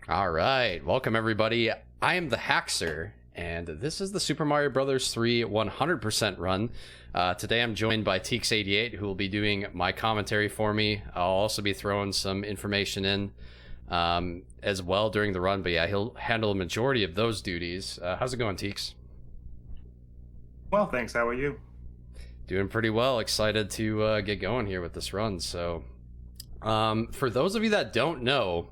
All right, welcome everybody. I am TheHaxor, and this is the Super Mario Bros. 3 100% run. Today I'm joined by Teeks88, who will be doing my commentary for me. I'll also be throwing some information in as well during the run, but yeah, he'll handle a majority of those duties. How's it going, Teeks? Well, thanks. How are you? Doing pretty well. Excited to get going here with this run. So, for those of you that don't know,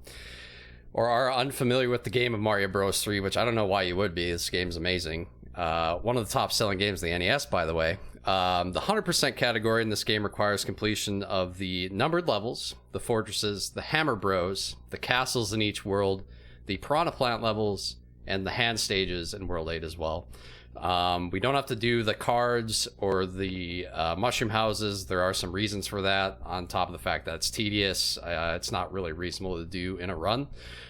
or are unfamiliar with the game of Mario Bros. 3, which I don't know why you would be. This game's amazing. One of the top selling games in the NES, by the way. The 100% category in this game requires completion of the numbered levels, the fortresses, the Hammer Bros, the castles in each world, the Piranha Plant levels, and the hand stages in World 8 as well. We don't have to do the cards or the mushroom houses. There are some reasons for that, on top of the fact that it's tedious. It's not really reasonable to do in a run.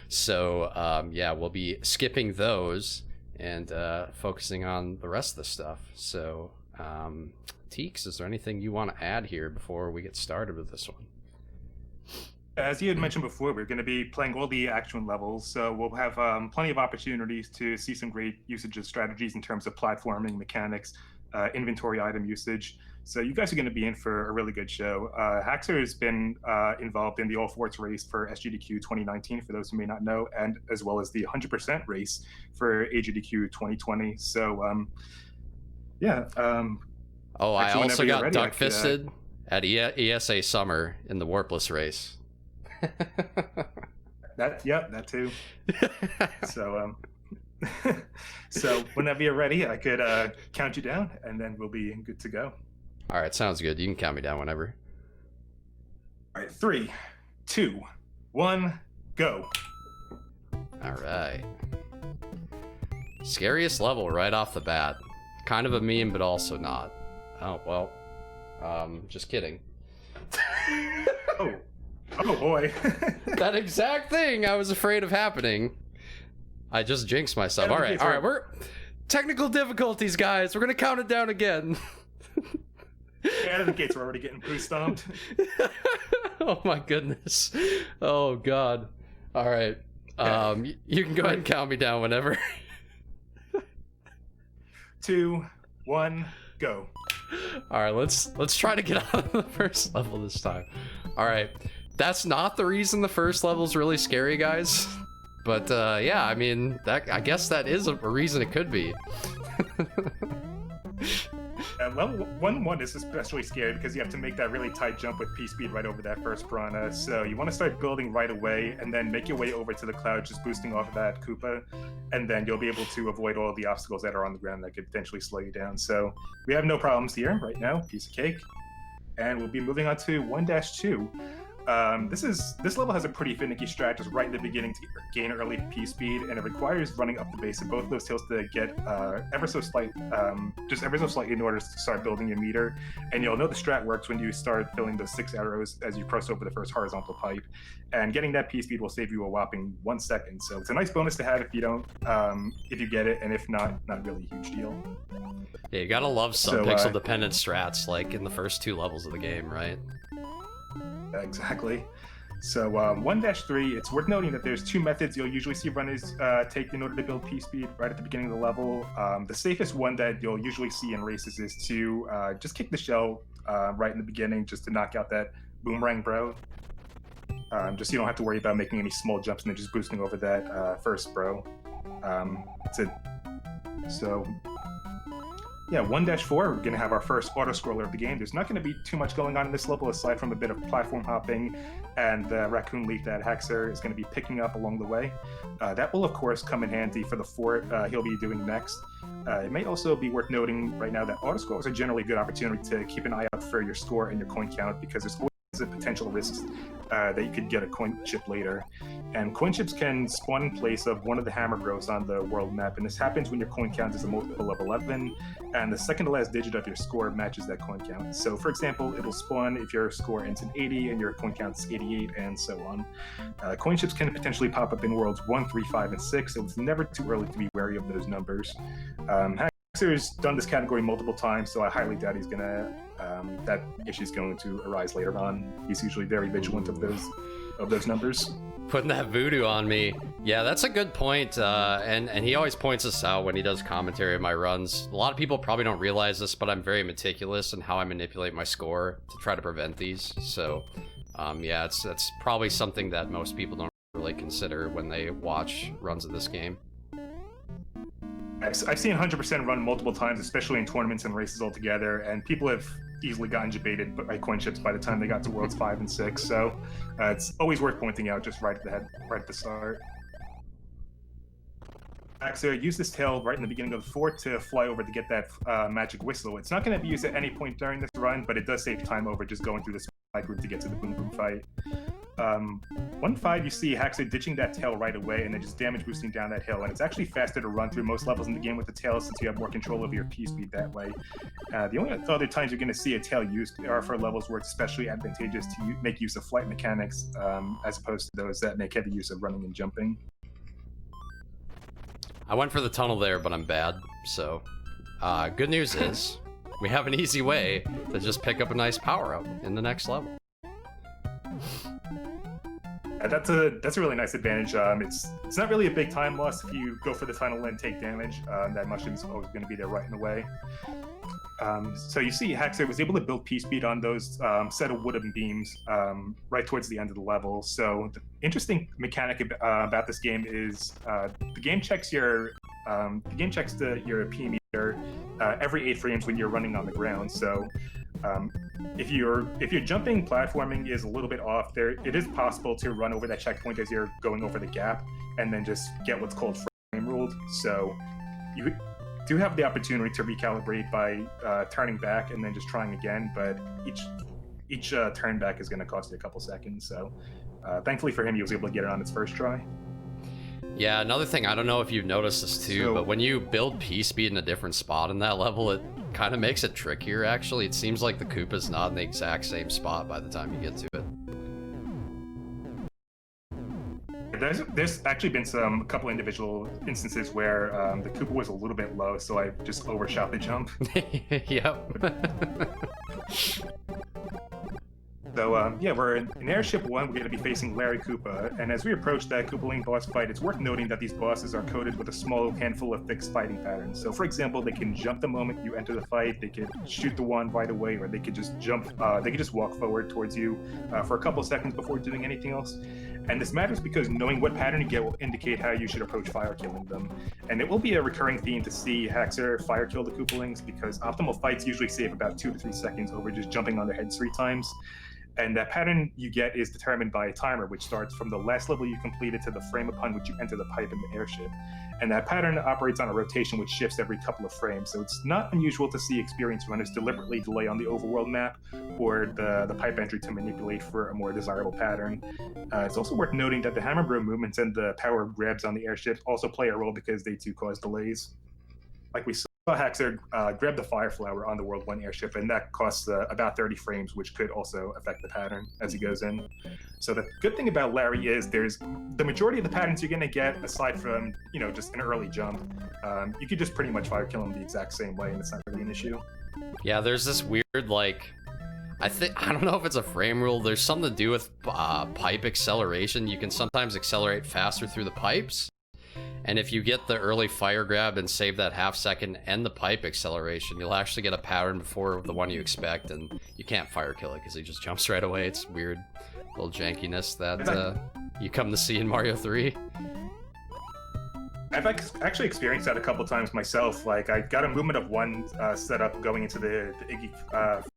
So yeah, we'll be skipping those and focusing on the rest of the stuff. So Teeks, is there anything you want to add here before we get started with this one? As you had mentioned before, we're going to be playing all the action levels, so we'll have plenty of opportunities to see some great usage of strategies in terms of platforming, mechanics, inventory item usage. So you guys are going to be in for a really good show. Haxor has been involved in the All Forts race for SGDQ 2019, for those who may not know, and as well as the 100% race for AGDQ 2020. So yeah. Oh, I also got duck-fisted at ESA Summer in the Warpless race. that too. So so whenever you're ready, I could count you down, and then we'll be good to go. All right, sounds good. You can count me down whenever. All right, 3, 2, 1, go. All right. Scariest level right off the bat. Kind of a meme, but also not. Oh, well. Just kidding. Oh boy. That exact thing I was afraid of happening. I just jinxed myself. All right, we're technical difficulties, guys. We're gonna count it down again. Out of the gates, we're already getting poo-stomped. Oh my goodness. Oh god. All right. You can go ahead and count me down whenever. 2, 1, go. All right, let's try to get out of the first level this time. All right, that's not the reason the first level is really scary, guys. But yeah, I mean, I guess that is a reason it could be. Level 1 is especially scary because you have to make that really tight jump with P-Speed right over that first piranha. So you want to start building right away and then make your way over to the cloud, just boosting off of that Koopa, and then you'll be able to avoid all the obstacles that are on the ground that could potentially slow you down. So we have no problems here right now, piece of cake. And we'll be moving on to 1-2. This level has a pretty finicky strat just right in the beginning to gain early P speed, and it requires running up the base of both those hills to get ever so slightly in order to start building your meter. And you'll know the strat works when you start filling those 6 arrows as you cross over the first horizontal pipe. And getting that P speed will save you a whopping 1 second. So it's a nice bonus to have if you don't, if you get it, and if not really a huge deal. Yeah, you gotta love some pixel dependent strats like in the first 2 levels of the game, right? Exactly. So 1-3, it's worth noting that there's 2 methods you'll usually see runners take in order to build P-Speed right at the beginning of the level. The safest one that you'll usually see in races is to just kick the shell right in the beginning, just to knock out that boomerang bro. Just so you don't have to worry about making any small jumps and then just boosting over that first bro. That's it. So yeah, 1-4, we're going to have our first auto-scroller of the game. There's not going to be too much going on in this level aside from a bit of platform hopping and the raccoon leaf that Haxor is going to be picking up along the way. That will, of course, come in handy for the fort he'll be doing next. It may also be worth noting right now that auto-scrollers are generally a good opportunity to keep an eye out for your score and your coin count, because there's always a potential risk that you could get a coin chip later. And coin chips can spawn in place of one of the Hammer Bros on the world map, and this happens when your coin count is a multiple of 11, and the second to last digit of your score matches that coin count. So for example, it'll spawn if your score ends in 80 and your coin count is 88, and so on. Coin chips can potentially pop up in worlds 1, 3, 5, and 6, so it's never too early to be wary of those numbers. Haxor's done this category multiple times, so I highly doubt he's gonna that issue is going to arise later on. He's usually very vigilant of those numbers. Putting that voodoo on me. Yeah, that's a good point, and he always points this out when he does commentary of my runs. A lot of people probably don't realize this, but I'm very meticulous in how I manipulate my score to try to prevent these. So, yeah, that's probably something that most people don't really consider when they watch runs of this game. I've seen 100% run multiple times, especially in tournaments and races altogether, and people have easily gotten debated by coin chips by the time they got to Worlds 5 and 6. So it's always worth pointing out just right at the start. TheHaxor used this tail right in the beginning of the fort to fly over to get that magic whistle. It's not going to be used at any point during this run, but it does save time over just going through this fight group to get to the boom boom fight. 1-5, you see TheHaxor ditching that tail right away and then just damage boosting down that hill, and it's actually faster to run through most levels in the game with the tail since you have more control over your P-speed that way. The only other times you're going to see a tail used are for levels where it's especially advantageous to make use of flight mechanics as opposed to those that make heavy use of running and jumping. I went for the tunnel there, but I'm bad, so good news is we have an easy way to just pick up a nice power-up in the next level. That's a really nice advantage. It's not really a big time loss if you go for the tunnel and take damage. That mushroom's always going to be there right in the way. So you see TheHaxor was able to build P-speed on those set of wooden beams right towards the end of the level. So the interesting mechanic about this game is the game checks your P meter every 8 frames when you're running on the ground. So if your jumping platforming is a little bit off, it is possible to run over that checkpoint as you're going over the gap and then just get what's called frame ruled. So you do have the opportunity to recalibrate by turning back and then just trying again, but each turn back is going to cost you a couple seconds. So thankfully for him, he was able to get it on his first try. Yeah, another thing, I don't know if you've noticed this too, but when you build P-speed in a different spot in that level, it kind of makes it trickier, actually. It seems like the Koopa's not in the exact same spot by the time you get to it. There's actually been a couple individual instances where the Koopa was a little bit low, so I just overshot the jump. Yep. So yeah, we're in Airship 1, we're going to be facing Larry Koopa, and as we approach that Koopaling boss fight, it's worth noting that these bosses are coded with a small handful of fixed fighting patterns. So for example, they can jump the moment you enter the fight, they could shoot the wand right away, or they could just jump, they could just walk forward towards you for a couple seconds before doing anything else. And this matters because knowing what pattern you get will indicate how you should approach fire killing them. And it will be a recurring theme to see TheHaxor fire kill the Koopalings because optimal fights usually save about 2 to 3 seconds over just jumping on their heads 3 times. And that pattern you get is determined by a timer, which starts from the last level you completed to the frame upon which you enter the pipe in the airship. And that pattern operates on a rotation which shifts every couple of frames. So it's not unusual to see experienced runners deliberately delay on the overworld map or the pipe entry to manipulate for a more desirable pattern. It's also worth noting that the hammer bro movements and the power grabs on the airship also play a role because they too cause delays. Like we saw, TheHaxor grab the fire flower on the World 1 airship, and that costs about 30 frames, which could also affect the pattern as he goes in. So the good thing about Larry is there's the majority of the patterns you're going to get, aside from, just an early jump, you could just pretty much fire kill him the exact same way, and it's not really an issue. Yeah, there's this weird, I don't know if it's a frame rule, there's something to do with pipe acceleration. You can sometimes accelerate faster through the pipes. And if you get the early fire grab and save that half second and the pipe acceleration, you'll actually get a pattern before the one you expect, and you can't fire kill it because he just jumps right away. It's weird little jankiness that you come to see in Mario 3. I've actually experienced that a couple times myself. Like, I got a movement of 1 set up going into the Iggy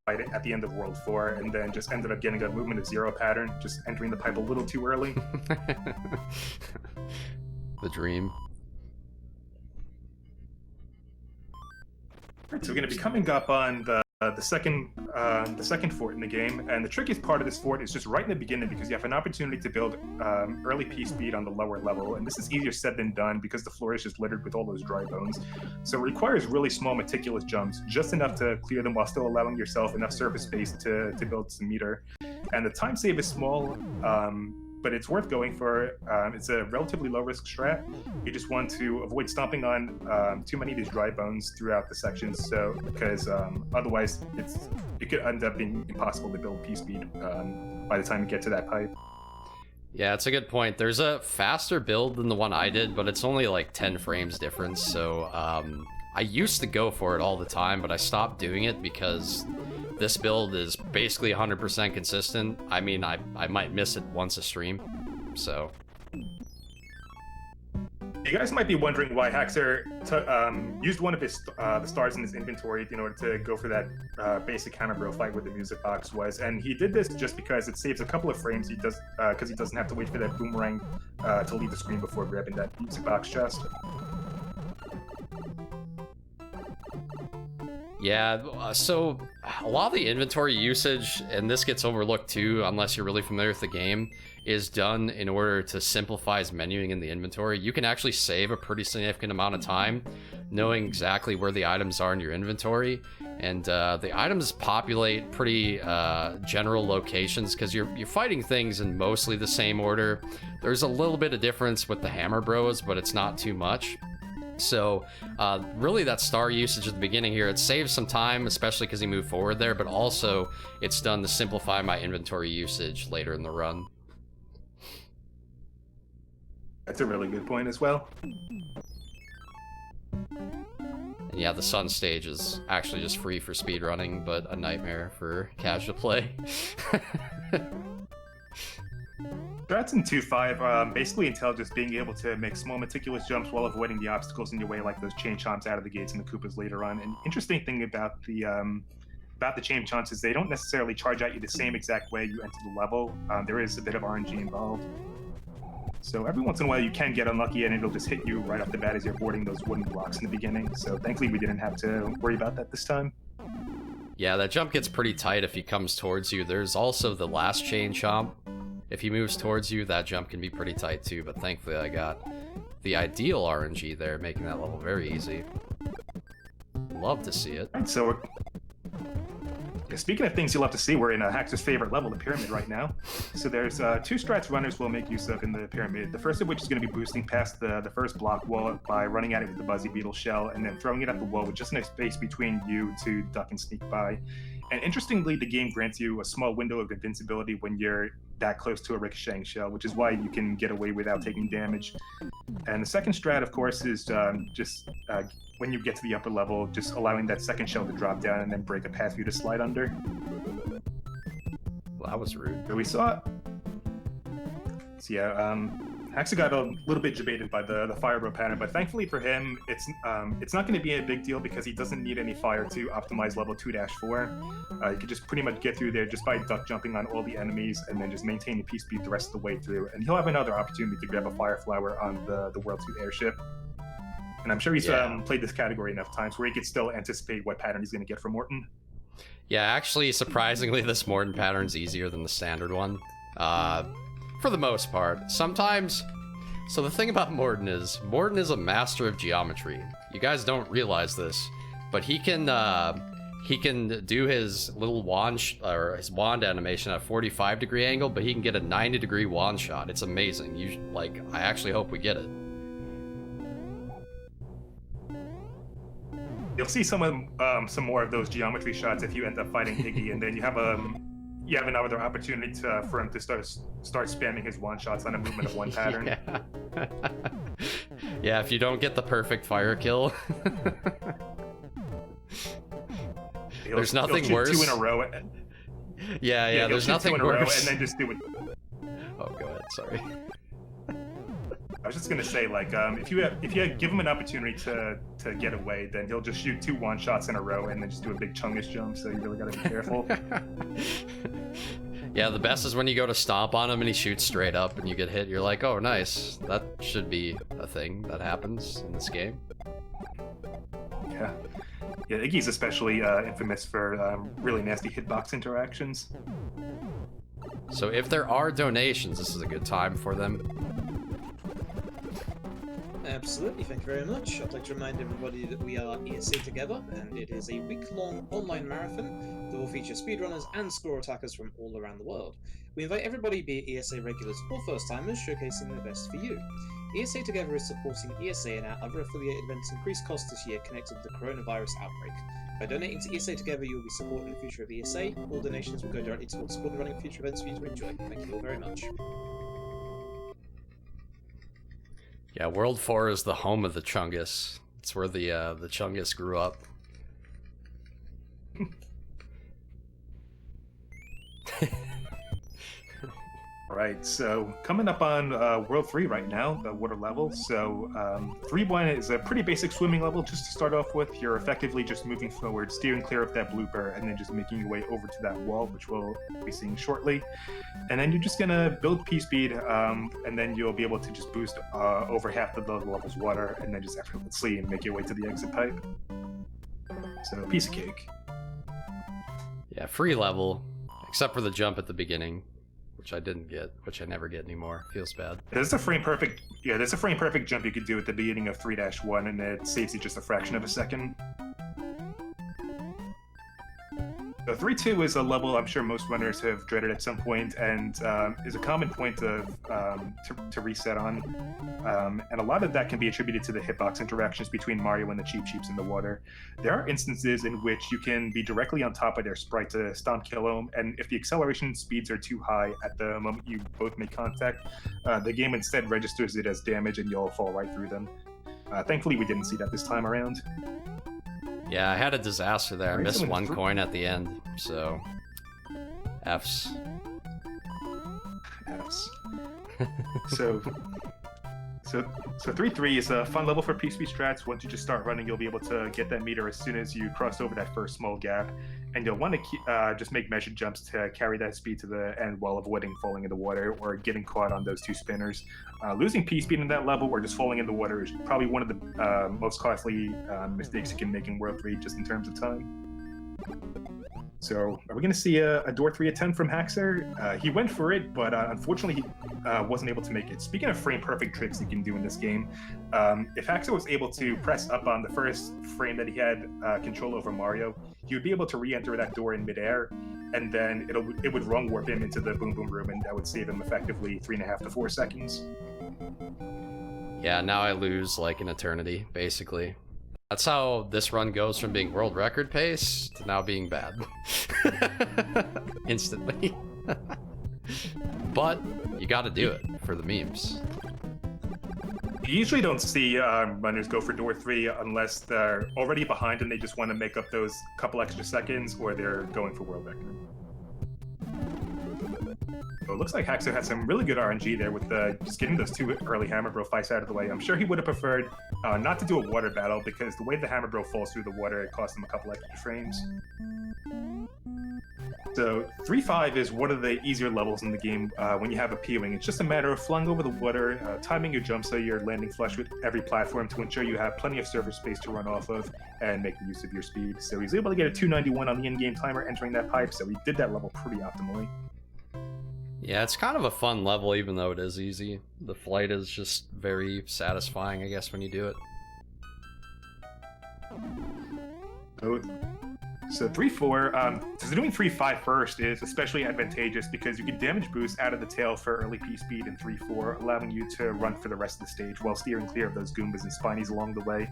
fight at the end of World 4, and then just ended up getting a movement of 0 pattern, just entering the pipe a little too early. The dream. So we're going to be coming up on the second fort in the game, and the trickiest part of this fort is just right in the beginning because you have an opportunity to build early P-speed on the lower level, and this is easier said than done because the floor is just littered with all those dry bones. So it requires really small, meticulous jumps, just enough to clear them while still allowing yourself enough surface space to build some meter. And the time save is small, but it's worth going for. It's a relatively low-risk strat. You just want to avoid stomping on too many of these dry bones throughout the sections, because otherwise it could end up being impossible to build P-speed by the time you get to that pipe. Yeah, it's a good point. There's a faster build than the one I did, but it's only like 10 frames difference, so I used to go for it all the time, but I stopped doing it because this build is basically 100% consistent. I mean, I might miss it once a stream, so... You guys might be wondering why TheHaxor used one of his the stars in his inventory in order to go for that basic counter bro fight where the music box was, and he did this just because it saves a couple of frames. He does because he doesn't have to wait for that boomerang to leave the screen before grabbing that music box chest. Yeah, so a lot of the inventory usage, and this gets overlooked too, unless you're really familiar with the game, is done in order to simplify his menuing in the inventory. You can actually save a pretty significant amount of time knowing exactly where the items are in your inventory, and the items populate pretty general locations because you're fighting things in mostly the same order. There's a little bit of difference with the Hammer Bros, but it's not too much. So really that star usage at the beginning here, it saves some time, especially because you move forward there, but also it's done to simplify my inventory usage later in the run. That's a really good point as well. And yeah, the sun stage is actually just free for speedrunning, but a nightmare for casual play. Strats in 2.5 basically entail just being able to make small meticulous jumps while avoiding the obstacles in your way, like those chain chomps out of the gates and the Koopas later on. And interesting thing about the chain chomps is they don't necessarily charge at you the same exact way you enter the level. There is a bit of RNG involved. So every once in a while you can get unlucky and it'll just hit you right off the bat as you're boarding those wooden blocks in the beginning. So thankfully we didn't have to worry about that this time. Yeah, that jump gets pretty tight if he comes towards you. There's also the last chain chomp. If he moves towards you, that jump can be pretty tight too, but thankfully I got the ideal RNG there, making that level very easy. Love to see it. Right, so speaking of things you'll love to see, we're in TheHaxor's favorite level, the Pyramid, right now. So there's two strats runners will make use of in the Pyramid. The first of which is going to be boosting past the first block wall by running at it with the Buzzy Beetle shell, and then throwing it at the wall with just enough space between you to duck and sneak by. And interestingly, the game grants you a small window of invincibility when you're that close to a ricocheting shell, which is why you can get away without taking damage. And the second strat, of course, is when you get to the upper level, just allowing that second shell to drop down and then break a path for you to slide under. Well, that was rude. So we saw... So yeah, TheHaxor got a little bit debated by the fire bro pattern, but thankfully for him, it's not going to be a big deal because he doesn't need any fire to optimize level 2-4. You can just pretty much get through there just by duck jumping on all the enemies and then just maintain the P speed the rest of the way through. And he'll have another opportunity to grab a fire flower on the World 2 airship. And I'm sure he's played this category enough times where he could still anticipate what pattern he's going to get from Morton. Yeah, actually, surprisingly, this Morton pattern's easier than the standard one. For the most part. Sometimes... So the thing about Morton is a master of geometry. You guys don't realize this, but he can do his little wand his wand animation at a 45-degree angle, but he can get a 90-degree wand shot. It's amazing. I actually hope we get it. You'll see some more of those geometry shots if you end up fighting Iggy, and then you have another opportunity for him to start spamming his one shots on a movement of one pattern. Yeah. Yeah, if you don't get the perfect fire kill. There's nothing worse. 2 in a row. Yeah, there's nothing worse. And then just do it. Oh, go ahead. Sorry. I was just gonna say, if you give him an opportunity to get away, then he'll just shoot 2 one-shots in a row and then just do a big chungus jump. So you really gotta be careful. Yeah, the best is when you go to stomp on him and he shoots straight up and you get hit. You're like, oh, nice. That should be a thing that happens in this game. Yeah, Iggy's especially infamous for really nasty hitbox interactions. So if there are donations, this is a good time for them. Absolutely, thank you very much. I'd like to remind everybody that we are ESA Together, and it is a week-long online marathon that will feature speedrunners and score attackers from all around the world. We invite everybody, be it ESA regulars or first-timers, showcasing their best for you. ESA Together is supporting ESA and our other affiliate events' increased costs this year connected to the coronavirus outbreak. By donating to ESA Together, you will be supporting the future of ESA. All donations will go directly towards supporting running future events for you to enjoy. Thank you all very much. Yeah, World 4 is the home of the Chungus. It's where the Chungus grew up. Right, so coming up on World 3 right now, the water level. So 3-1 is a pretty basic swimming level just to start off with. You're effectively just moving forward, steering clear of that blooper, and then just making your way over to that wall, which we'll be seeing shortly. And then you're just going to build P-speed, and then you'll be able to just boost over half of the level's water, and then just effortlessly make your way to the exit pipe. So, piece of cake. Yeah, free level, except for the jump at the beginning, which I didn't get, which I never get anymore. Feels bad. There's a frame perfect jump you could do at the beginning of 3-1, and it saves you just a fraction of a second. So 3-2 is a level I'm sure most runners have dreaded at some point, and is a common point of to reset on. And a lot of that can be attributed to the hitbox interactions between Mario and the Cheep Cheeps in the water. There are instances in which you can be directly on top of their sprite to stomp kill them, and if the acceleration speeds are too high at the moment you both make contact, the game instead registers it as damage and you'll fall right through them. Thankfully, we didn't see that this time around. Yeah, I had a disaster there. I missed one coin at the end, so F's. F's. So 3-3 is a fun level for P-speed strats. Once you just start running, you'll be able to get that meter as soon as you cross over that first small gap, and you'll want to just make measured jumps to carry that speed to the end while avoiding falling in the water or getting caught on those two spinners. Losing P-speed in that level or just falling in the water is probably one of the most costly mistakes you can make in World 3 just in terms of time. So, are we going to see a door 3 attempt from TheHaxor? He went for it, but unfortunately he wasn't able to make it. Speaking of frame-perfect tricks you can do in this game, if TheHaxor was able to press up on the first frame that he had control over Mario, he would be able to re-enter that door in midair, and then it would rung warp him into the Boom Boom Room, and that would save him effectively 3.5 to 4 seconds. Yeah, now I lose like an eternity, basically. That's how this run goes from being world record pace to now being bad. Instantly. But you gotta do it for the memes. You usually don't see runners go for door 3 unless they're already behind and they just want to make up those couple extra seconds, or they're going for world record. So it looks like TheHaxor had some really good RNG there with just getting those two early Hammer Bro fights out of the way. I'm sure he would have preferred not to do a water battle, because the way the Hammer Bro falls through the water, it costs him a couple extra frames. So 3-5 is one of the easier levels in the game when you have a P-wing. It's just a matter of flying over the water, timing your jump so you're landing flush with every platform to ensure you have plenty of surface space to run off of and make the use of your speed. So he's able to get a 291 on the in-game timer entering that pipe, so he did that level pretty optimally. Yeah, it's kind of a fun level, even though it is easy. The flight is just very satisfying, I guess, when you do it. So 3-4, so doing 3-5 first is especially advantageous because you can damage boost out of the tail for early P-speed in 3-4, allowing you to run for the rest of the stage while steering clear of those Goombas and Spinies along the way.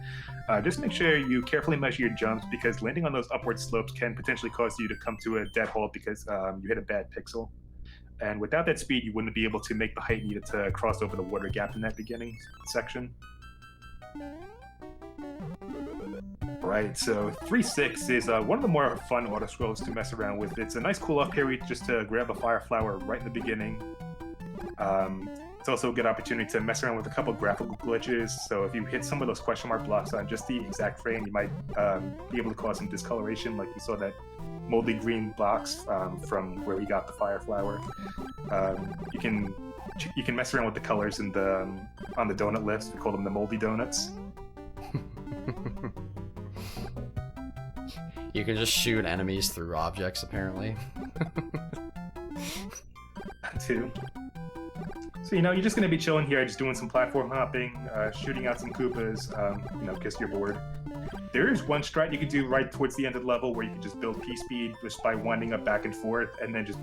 Just make sure you carefully measure your jumps, because landing on those upward slopes can potentially cause you to come to a dead halt because you hit a bad pixel. And without that speed, you wouldn't be able to make the height needed to cross over the water gap in that beginning section. Right, so 3-6 is one of the more fun auto scrolls to mess around with. It's a nice cool-off period just to grab a fire flower right in the beginning. It's also a good opportunity to mess around with a couple graphical glitches. So if you hit some of those question mark blocks on just the exact frame, you might be able to cause some discoloration, like you saw that moldy green box from where we got the fire flower. You can mess around with the colors in on the donut lifts. We call them the moldy donuts. You can just shoot enemies through objects, apparently. Too. So, you're just going to be chilling here, just doing some platform hopping, shooting out some Koopas, because you're bored. There is one strat you can do right towards the end of the level where you can just build P-speed just by winding up back and forth, and then just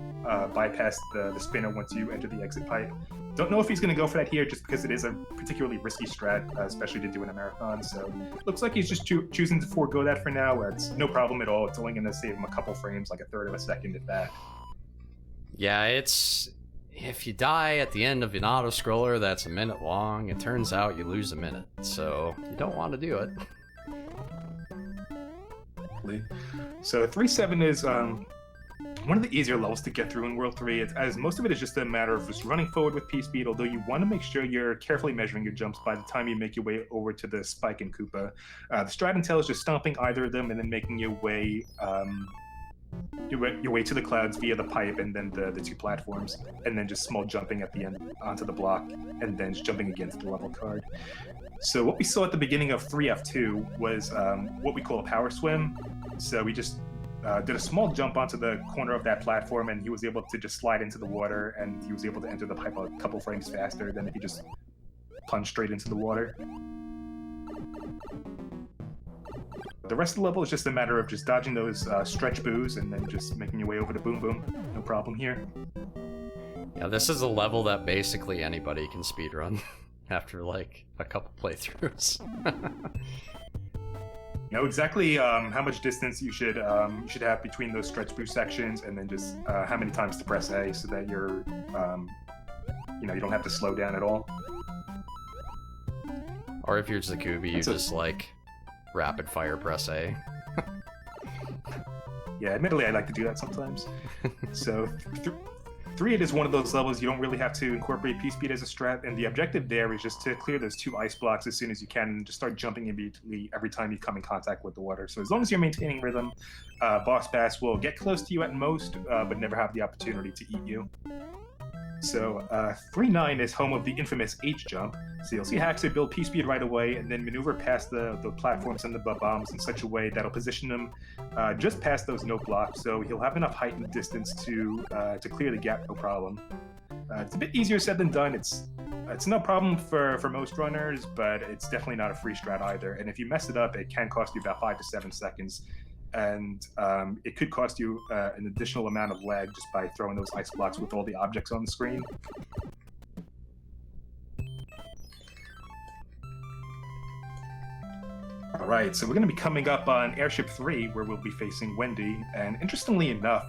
bypass the spinner once you enter the exit pipe. Don't know if he's going to go for that here, just because it is a particularly risky strat, especially to do in a marathon. So looks like he's just choosing to forego that for now. It's no problem at all. It's only going to save him a couple frames, like a third of a second, if that. Yeah, if you die at the end of an auto-scroller that's a minute long, it turns out you lose a minute. So you don't want to do it. So 3-7 is one of the easier levels to get through in World 3, as most of it is just a matter of just running forward with P-Speed, although you want to make sure you're carefully measuring your jumps by the time you make your way over to the Spike and Koopa. The Strat and Tail is just stomping either of them and then making your way to the clouds via the pipe and then the two platforms, and then just small jumping at the end onto the block, and then just jumping against the level card. So what we saw at the beginning of 3F2 was what we call a power swim. So we just did a small jump onto the corner of that platform, and he was able to just slide into the water, and he was able to enter the pipe a couple frames faster than if he just plunged straight into the water. The rest of the level is just a matter of just dodging those stretch boos and then just making your way over to Boom Boom. No problem here. Yeah, this is a level that basically anybody can speedrun after like a couple playthroughs. You know exactly how much distance you should have between those stretch boost sections, and then just how many times to press A so that you're you don't have to slow down at all. Or if you're Zakubi, you just like rapid fire press A. Yeah, admittedly, I like to do that sometimes. So 3-8 is one of those levels you don't really have to incorporate P-Speed as a strat, and the objective there is just to clear those two ice blocks as soon as you can and just start jumping immediately every time you come in contact with the water. So as long as you're maintaining rhythm, Boss Bass will get close to you at most, but never have the opportunity to eat you. So 3-9 is home of the infamous H-jump. So you'll see Haxor build P-Speed right away and then maneuver past the platforms and the bombs in such a way that'll position him just past those no blocks, so he'll have enough height and distance to clear the gap, no problem. It's a bit easier said than done. It's no problem for most runners, but it's definitely not a free strat either. And if you mess it up, it can cost you about 5 to 7 seconds. And it could cost you an additional amount of lag just by throwing those ice blocks with all the objects on the screen. Alright, so we're going to be coming up on Airship 3, where we'll be facing Wendy, and interestingly enough,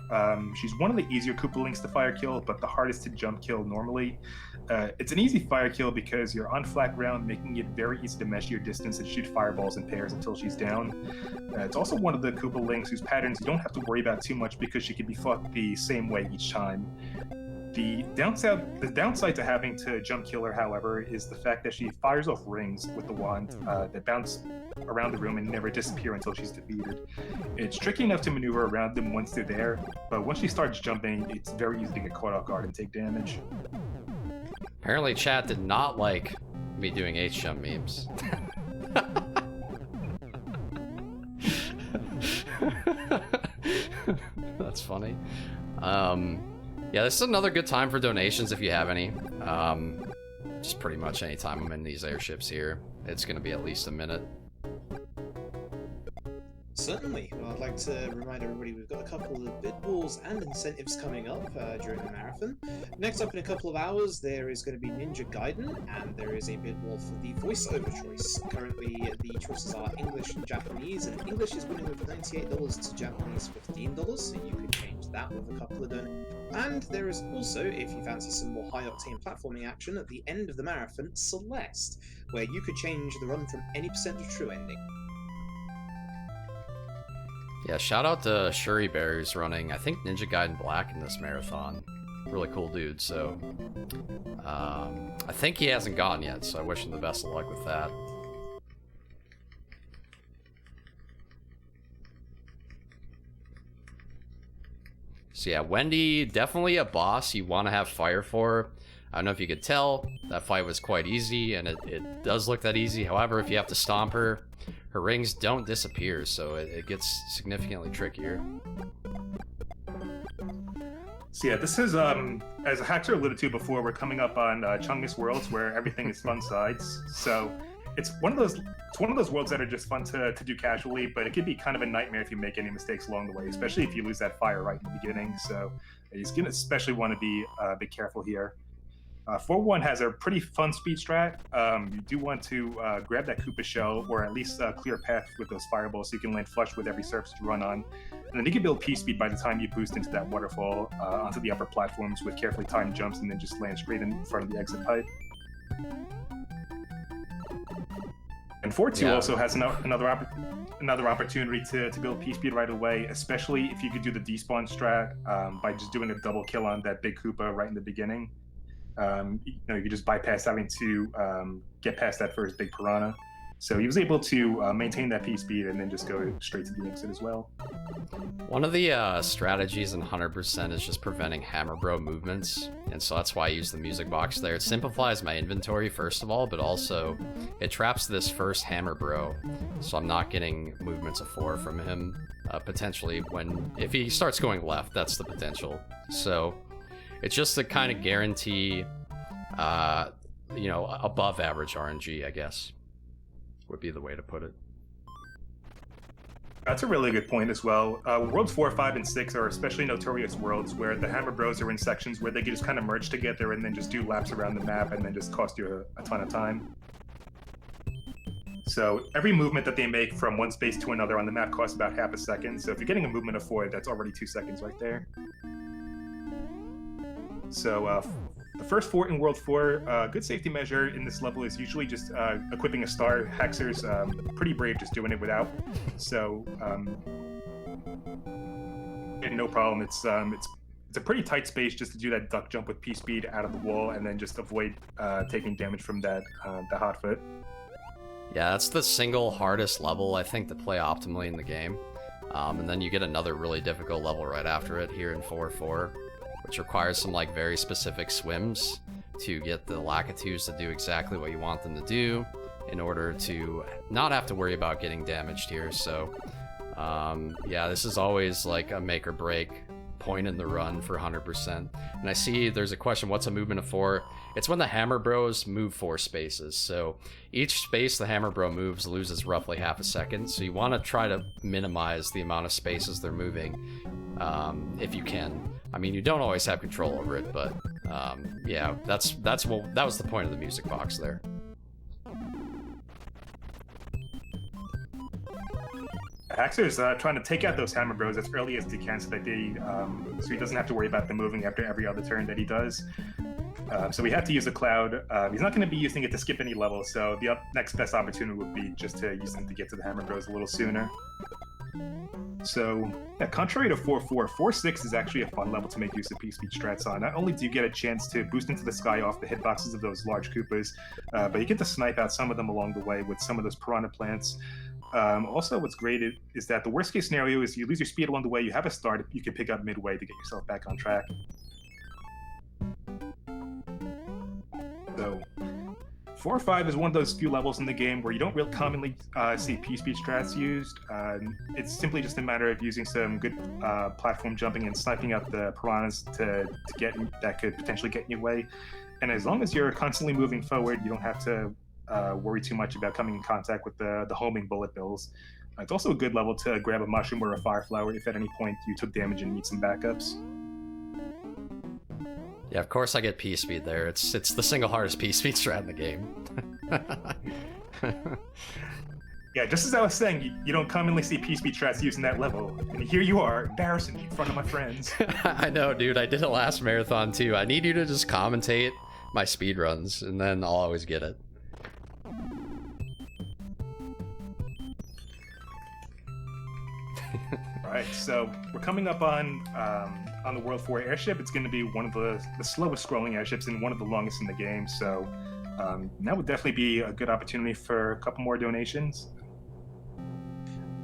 she's one of the easier Koopa Links to fire kill, but the hardest to jump kill normally. It's an easy fire kill because you're on flat ground, making it very easy to measure your distance and shoot fireballs in pairs until she's down. It's also one of the Koopa Links whose patterns you don't have to worry about too much because she can be fought the same way each time. The downside to having to jump kill her, however, is the fact that she fires off rings with the wand that bounce around the room and never disappear until she's defeated. It's tricky enough to maneuver around them once they're there, but once she starts jumping, it's very easy to get caught off guard and take damage. Apparently chat did not like me doing H-jump memes. That's funny. Yeah, this is another good time for donations if you have any. Just pretty much any time I'm in these airships here. It's going to be at least a minute. Certainly. Well, I'd like to remind everybody we've got a couple of bid wars and incentives coming up during the marathon. Next up in a couple of hours, there is going to be Ninja Gaiden, and there is a bid war for the voiceover choice. Currently, the choices are English and Japanese, and English is winning with $98 to Japanese $15, so you could change that with a couple of donations. And there is also, if you fancy some more high-octane platforming action, at the end of the marathon, Celeste, where you could change the run from any percent to true ending. Yeah, shout out to Shuri Bear, who's running, I think, Ninja Gaiden Black in this marathon. Really cool dude, so... I think he hasn't gotten yet, so I wish him the best of luck with that. So yeah, Wendy, definitely a boss you want to have fire for. I don't know if you could tell, that fight was quite easy, and it does look that easy. However, if you have to stomp her, her rings don't disappear, so it gets significantly trickier. So yeah, this is, as Haxor alluded to before, we're coming up on Chungus Worlds, where everything is fun sides. So it's one of those worlds that are just fun to do casually, but it could be kind of a nightmare if you make any mistakes along the way, especially if you lose that fire right in the beginning. So you're gonna especially want to be a bit careful here. 4-1 has a pretty fun speed strat. You do want to grab that Koopa shell, or at least clear a path with those fireballs so you can land flush with every surface you run on. And then you can build P-speed by the time you boost into that waterfall onto the upper platforms with carefully timed jumps, and then just land straight in front of the exit pipe. And 4-2 also has another opportunity to build P-speed right away, especially if you could do the despawn strat by just doing a double kill on that big Koopa right in the beginning. You just bypass having to get past that first big piranha. So he was able to maintain that P-speed and then just go straight to the exit as well. One of the strategies in 100% is just preventing Hammer Bro movements, and so that's why I use the music box there. It simplifies my inventory, first of all, but also it traps this first Hammer Bro, so I'm not getting movements of 4 from him, potentially if he starts going left, that's the potential. So it's just to kind of guarantee, above average RNG, I guess, would be the way to put it. That's a really good point as well. Worlds 4, 5, and 6 are especially notorious worlds where the Hammer Bros are in sections where they can just kind of merge together and then just do laps around the map and then just cost you a ton of time. So every movement that they make from one space to another on the map costs about half a second. So if you're getting a movement of 4, that's already 2 seconds right there. So the first fort in World 4, good safety measure in this level is usually just equipping a star. Haxor's pretty brave just doing it without. So no problem. It's a pretty tight space just to do that duck jump with P-speed out of the wall and then just avoid taking damage from that the hot foot. Yeah, that's the single hardest level, I think, to play optimally in the game. And then you get another really difficult level right after it here in 4-4. Which requires some very specific swims to get the Lakitus to do exactly what you want them to do in order to not have to worry about getting damaged here. So yeah, this is always a make or break point in the run for 100%. And I see there's a question, what's a movement of 4? It's when the Hammer Bros move 4 spaces. So each space the Hammer Bro moves loses roughly half a second. So you want to try to minimize the amount of spaces they're moving if you can. I mean, you don't always have control over it, but yeah, that was the point of the music box there. Haxor's trying to take out those Hammer Bros as early as he can so that so he doesn't have to worry about them moving after every other turn that he does. So we have to use a cloud. He's not going to be using it to skip any level, so the next best opportunity would be just to use them to get to the Hammer Bros a little sooner. So, yeah, contrary to 4-4, 4-6 is actually a fun level to make use of P-speed strats on. Not only do you get a chance to boost into the sky off the hitboxes of those large Koopas, but you get to snipe out some of them along the way with some of those piranha plants. Also, what's great is that the worst case scenario is you lose your speed along the way, you have a start you can pick up midway to get yourself back on track. So 4-5 is one of those few levels in the game where you don't really commonly see P-speed strats used. It's simply just a matter of using some good platform jumping and sniping out the piranhas that could potentially get in your way. And as long as you're constantly moving forward, you don't have to worry too much about coming in contact with the homing bullet bills. It's also a good level to grab a mushroom or a fire flower if at any point you took damage and need some backups. Yeah, of course I get P-speed there. It's the single hardest P-speed strat in the game. Yeah, just as I was saying, you don't commonly see P-speed strats used in that level. And here you are, embarrassing me in front of my friends. I know, dude. I did it last marathon too. I need you to just commentate my speedruns, and then I'll always get it. Right, so we're coming up on the World 4 airship. It's going to be one of the slowest scrolling airships and one of the longest in the game. So that would definitely be a good opportunity for a couple more donations.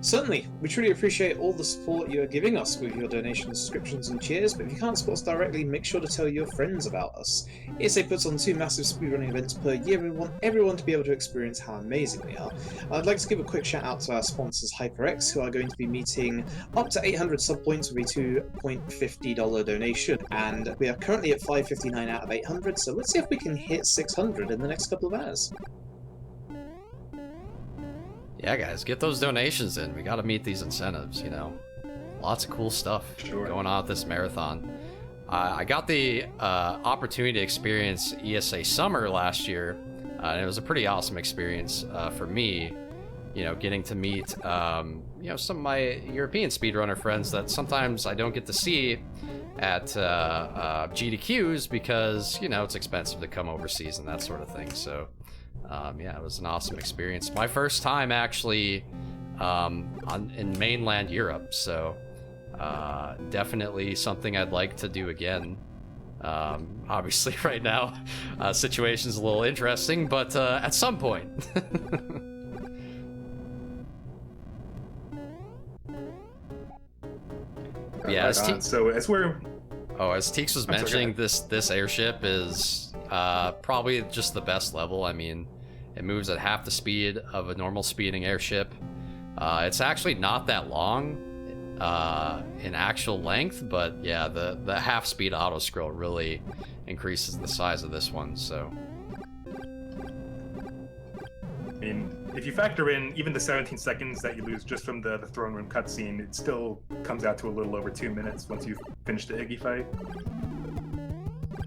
Certainly, we truly appreciate all the support you are giving us with your donations, subscriptions, and cheers, but if you can't support us directly, make sure to tell your friends about us. ESA puts on 2 massive speedrunning events per year, and we want everyone to be able to experience how amazing we are. I'd like to give a quick shout out to our sponsors HyperX, who are going to be meeting up to 800 sub points with a $2.50 donation, and we are currently at 559 out of 800, so let's see if we can hit 600 in the next couple of hours. Yeah, guys, get those donations in. We got to meet these incentives, Lots of cool stuff going on at this marathon. I got the opportunity to experience ESA Summer last year, and it was a pretty awesome experience for me. You know, getting to meet you know, some of my European speedrunner friends that sometimes I don't get to see at GDQs because, you know, it's expensive to come overseas and that sort of thing. So yeah, it was an awesome experience. My first time actually in mainland Europe, so definitely something I'd like to do again. Obviously right now situation's a little interesting, but at some point. Yeah, so as we're... Oh, as Teeks was mentioning, this airship is probably just the best level. I mean, it moves at half the speed of a normal speeding airship. It's actually not that long in actual length, but yeah, the half speed auto scroll really increases the size of this one, so. I mean, if you factor in even the 17 seconds that you lose just from the throne room cutscene, it still comes out to a little over 2 minutes once you've finished the Iggy fight.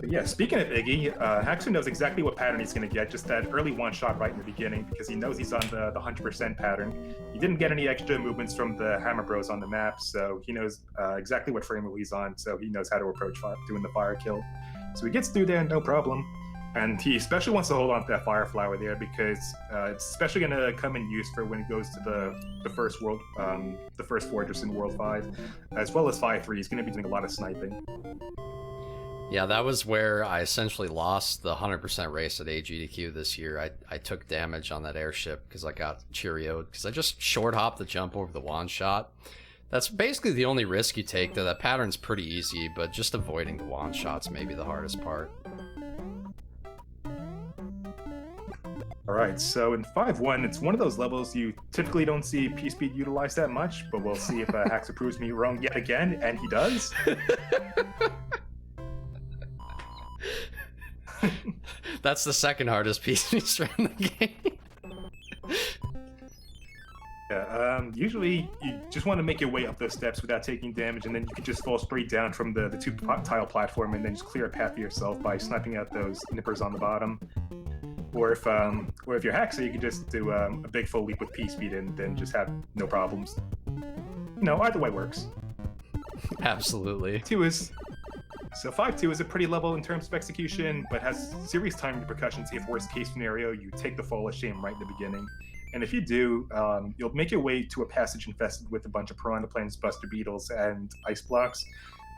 But yeah, speaking of Iggy, Haxor knows exactly what pattern he's going to get, just that early one-shot right in the beginning, because he knows he's on the 100% pattern. He didn't get any extra movements from the Hammer Bros on the map, so he knows exactly what frame rule he's on, so he knows how to approach doing the fire kill. So he gets through there, no problem. And he especially wants to hold on to that fire flower there because it's especially going to come in use for when he goes to the first world, the first fortress in World 5, as well as 5-3. He's going to be doing a lot of sniping. Yeah, that was where I essentially lost the 100% race at AGDQ this year. I took damage on that airship because I got Cheerio'd because I just short hopped the jump over the one shot. That's basically the only risk you take, though. That pattern's pretty easy, but just avoiding the one shots may be the hardest part. Alright, so in 5-1, it's one of those levels you typically don't see P-Speed utilized that much, but we'll see if Haxor proves me wrong yet again, and he does. That's the second hardest piece in the game. Yeah, usually you just want to make your way up those steps without taking damage, and then you can just fall straight down from the two-tile platform and then just clear a path for yourself by sniping out those nippers on the bottom. Or if you're Haxor, you can just do a big full leap with P-Speed and then just have no problems. You know, either way works. Absolutely. 5-2 is a pretty level in terms of execution, but has serious time repercussions if worst case scenario, you take the fall of shame right in the beginning. And if you do, you'll make your way to a passage infested with a bunch of piranha planes, buster beetles, and ice blocks,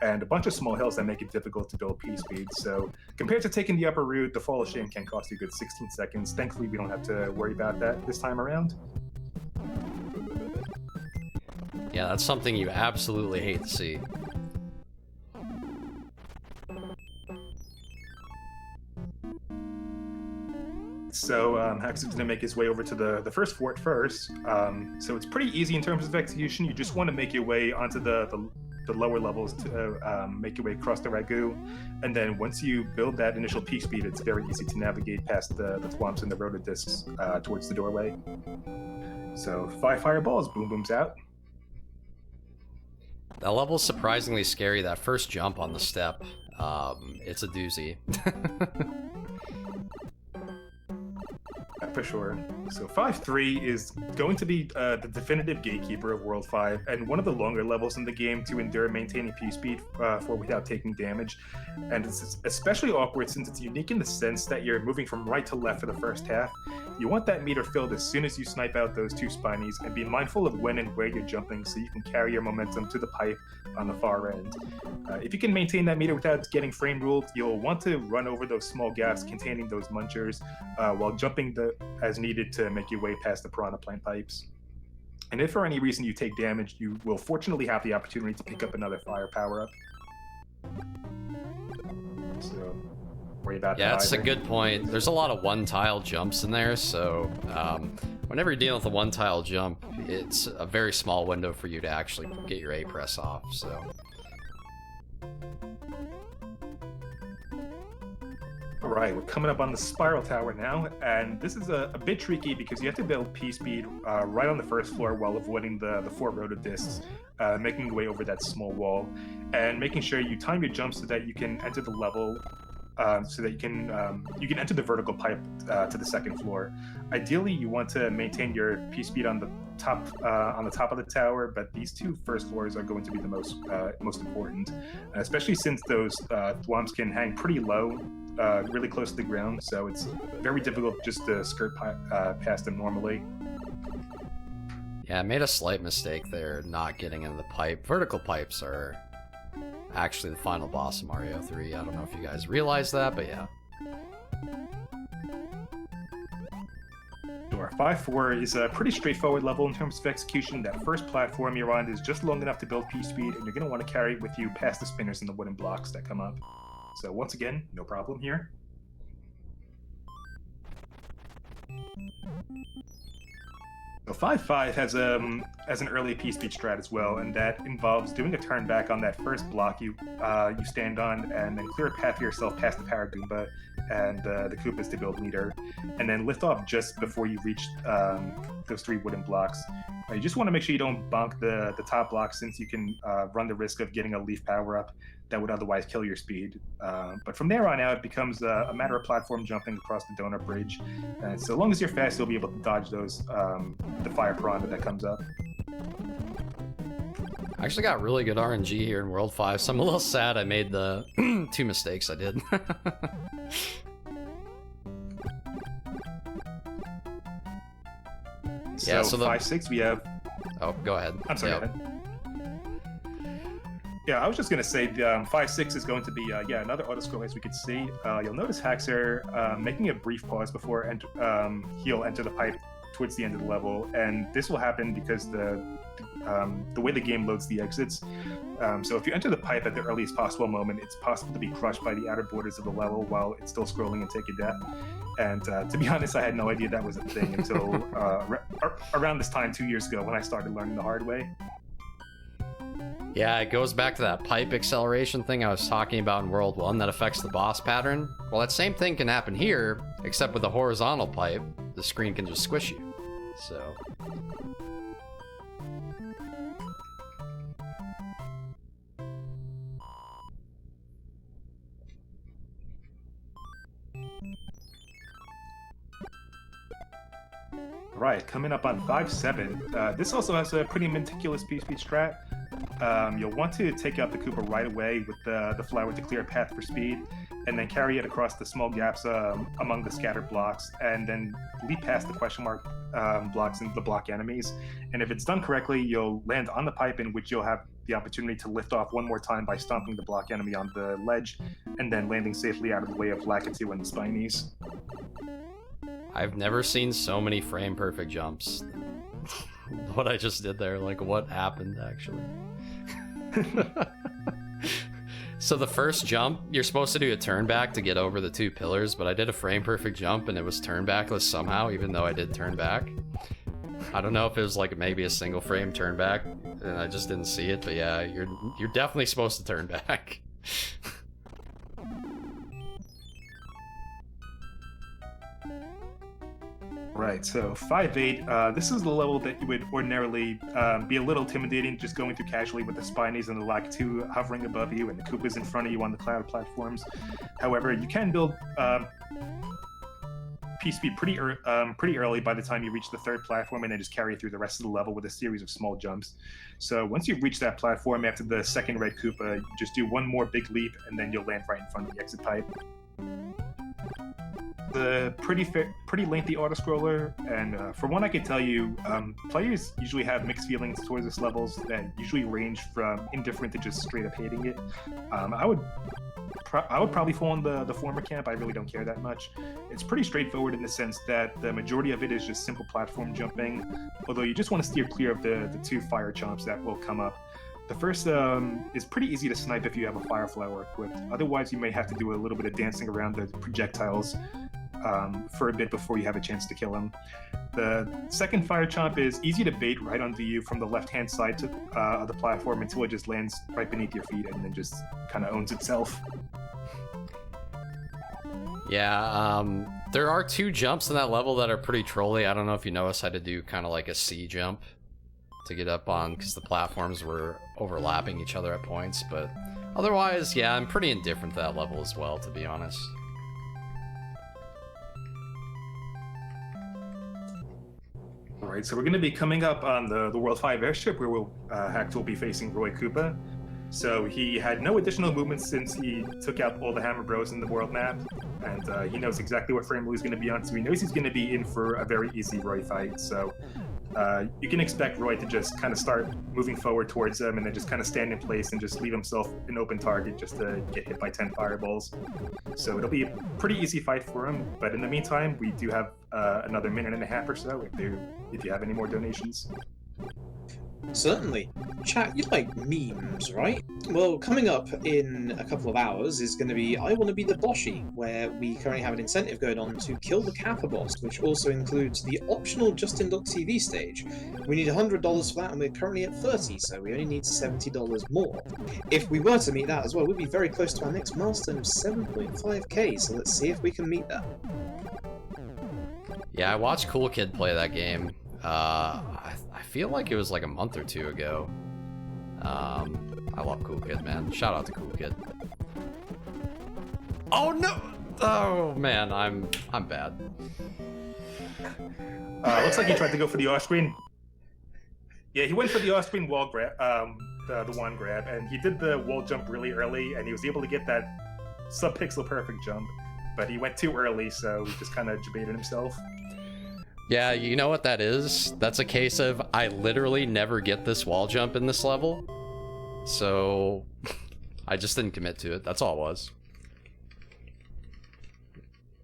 and a bunch of small hills that make it difficult to build P-Speed. So compared to taking the upper route, the fall of shame can cost you a good 16 seconds. Thankfully, we don't have to worry about that this time around. Yeah, that's something you absolutely hate to see. So Haxor's going to make his way over to the first fort first. So it's pretty easy in terms of execution. You just want to make your way onto the lower levels to make your way across the ragu. And then once you build that initial P-Speed, it's very easy to navigate past the thwomps and the rotodiscs towards the doorway. So 5 fireballs, boom booms out. That level's surprisingly scary. That first jump on the step, it's a doozy. For sure. So 5-3 is going to be the definitive gatekeeper of World 5 and one of the longer levels in the game to endure maintaining P-Speed for without taking damage. And it's especially awkward since it's unique in the sense that you're moving from right to left for the first half. You want that meter filled as soon as you snipe out those two spinies, and be mindful of when and where you're jumping so you can carry your momentum to the pipe on the far end. If you can maintain that meter without getting frame ruled, you'll want to run over those small gaps containing those munchers while jumping as needed to make your way past the piranha plant pipes. And if for any reason you take damage, you will fortunately have the opportunity to pick up another fire power-up. So, worry about that. Yeah, that's a good point. There's a lot of one-tile jumps in there, so whenever you're dealing with a one-tile jump, it's a very small window for you to actually get your A-press off, so... All right, we're coming up on the spiral tower now, and this is a bit tricky because you have to build P-speed right on the first floor while avoiding the four rotodiscs, making your way over that small wall, and making sure you time your jump so that you can enter the level, so that you can enter the vertical pipe to the second floor. Ideally, you want to maintain your P-speed on the top of the tower, but these two first floors are going to be the most important, especially since those thwomps can hang pretty low. Really close to the ground, so it's very difficult just to skirt past them normally. Yeah, I made a slight mistake there, not getting in the pipe. Vertical pipes are actually the final boss of Mario 3. I don't know if you guys realize that, but yeah. Sure. 5-4 is a pretty straightforward level in terms of execution. That first platform you're on is just long enough to build P-speed, and you're going to want to carry it with you past the spinners and the wooden blocks that come up. So once again, no problem here. So 5-5 has an early P-speed strat as well, and that involves doing a turn back on that first block you stand on, and then clear a path for yourself past the Power Goomba and the Koopas to build meter, and then lift off just before you reach those three wooden blocks. You just want to make sure you don't bonk the top block, since you can run the risk of getting a leaf power up that would otherwise kill your speed. But from there on out, it becomes a matter of platform jumping across the donut bridge. And so long as you're fast, you'll be able to dodge those the fire piranha that comes up. I actually got really good RNG here in World 5, so I'm a little sad I made the 2 mistakes I did. Yeah, so the 5-6 we have... Oh, go ahead. I'm sorry, Yep. go ahead. Yeah, I was just going to say 5-6 is going to be, another auto-scroll, as we could see. You'll notice Haxor making a brief pause before he'll enter the pipe towards the end of the level, and this will happen because the way the game loads the exits. So if you enter the pipe at the earliest possible moment, it's possible to be crushed by the outer borders of the level while it's still scrolling and take a death. And to be honest, I had no idea that was a thing until around this time 2 years ago when I started learning the hard way. Yeah, it goes back to that pipe acceleration thing I was talking about in World 1 that affects the boss pattern. Well, that same thing can happen here, except with a horizontal pipe, the screen can just squish you. So... Right, coming up on 5-7. This also has a pretty meticulous P-speed strat. You'll want to take out the Koopa right away with the flower to clear a path for speed, and then carry it across the small gaps among the scattered blocks, and then leap past the question mark blocks into the block enemies. And if it's done correctly, you'll land on the pipe, in which you'll have the opportunity to lift off one more time by stomping the block enemy on the ledge, and then landing safely out of the way of Lakitu and the Spinies. I've never seen so many frame-perfect jumps. What I just did there, like, what happened, actually? So the first jump, you're supposed to do a turn back to get over the 2 pillars, but I did a frame-perfect jump, and it was turn backless somehow, even though I did turn back. I don't know if it was, like, maybe a single frame turn back, and I just didn't see it, but yeah, you're definitely supposed to turn back. Right, so 5-8, this is the level that you would ordinarily be a little intimidating, just going through casually with the Spinies and the Lakitu hovering above you and the Koopas in front of you on the cloud platforms. However, you can build P-speed pretty early by the time you reach the 3rd platform, and then just carry through the rest of the level with a series of small jumps. So once you reach that platform after the 2nd red Koopa, you just do one more big leap, and then you'll land right in front of the exit pipe. The pretty lengthy auto-scroller, and from what I can tell you, players usually have mixed feelings towards this levels that usually range from indifferent to just straight up hating it. I would probably fall in the former camp. I really don't care that much. It's pretty straightforward in the sense that the majority of it is just simple platform jumping, although you just want to steer clear of the 2 fire chomps that will come up. The first is pretty easy to snipe if you have a fire flower equipped. Otherwise, you may have to do a little bit of dancing around the projectiles for a bit before you have a chance to kill him. The second fire chomp is easy to bait right onto you from the left-hand side of the platform until it just lands right beneath your feet and then just kind of owns itself. Yeah, there are 2 jumps in that level that are pretty trolly. I don't know if you noticed how to do kind of like a C jump to get up on, because the platforms were overlapping each other at points, but otherwise, yeah, I'm pretty indifferent to that level as well, to be honest. Alright, so we're going to be coming up on the World 5 airship, where Haxor will be facing Roy Koopa. So he had no additional movements since he took out all the Hammer Bros in the world map, and he knows exactly what frame he's going to be on, so he knows he's going to be in for a very easy Roy fight. So you can expect Roy to just kind of start moving forward towards him and then just kind of stand in place and just leave himself an open target just to get hit by 10 fireballs. So it'll be a pretty easy fight for him, but in the meantime, we do have another minute and a half or so if you have any more donations. Certainly. Chat, you like memes, right? Well, coming up in a couple of hours is going to be I Want to Be the Boshi, where we currently have an incentive going on to kill the Kappa boss, which also includes the optional Justin Duck TV stage. We need $100 for that, and we're currently at 30, so we only need $70 more. If we were to meet that as well, we'd be very close to our next milestone of 7.5k, so let's see if we can meet that. Yeah, I watched Cool Kid play that game. I feel like it was like a month or 2 ago. I love Cool Kid, man. Shout out to Cool Kid. Oh no! Oh man, I'm bad. Looks like he tried to go for the off-screen. Yeah, he went for the off-screen wall grab, the one grab, and he did the wall jump really early, and he was able to get that sub-pixel perfect jump, but he went too early, so he just kind of debated himself. Yeah, you know what that is? That's a case of I literally never get this wall jump in this level. So I just didn't commit to it. That's all it was.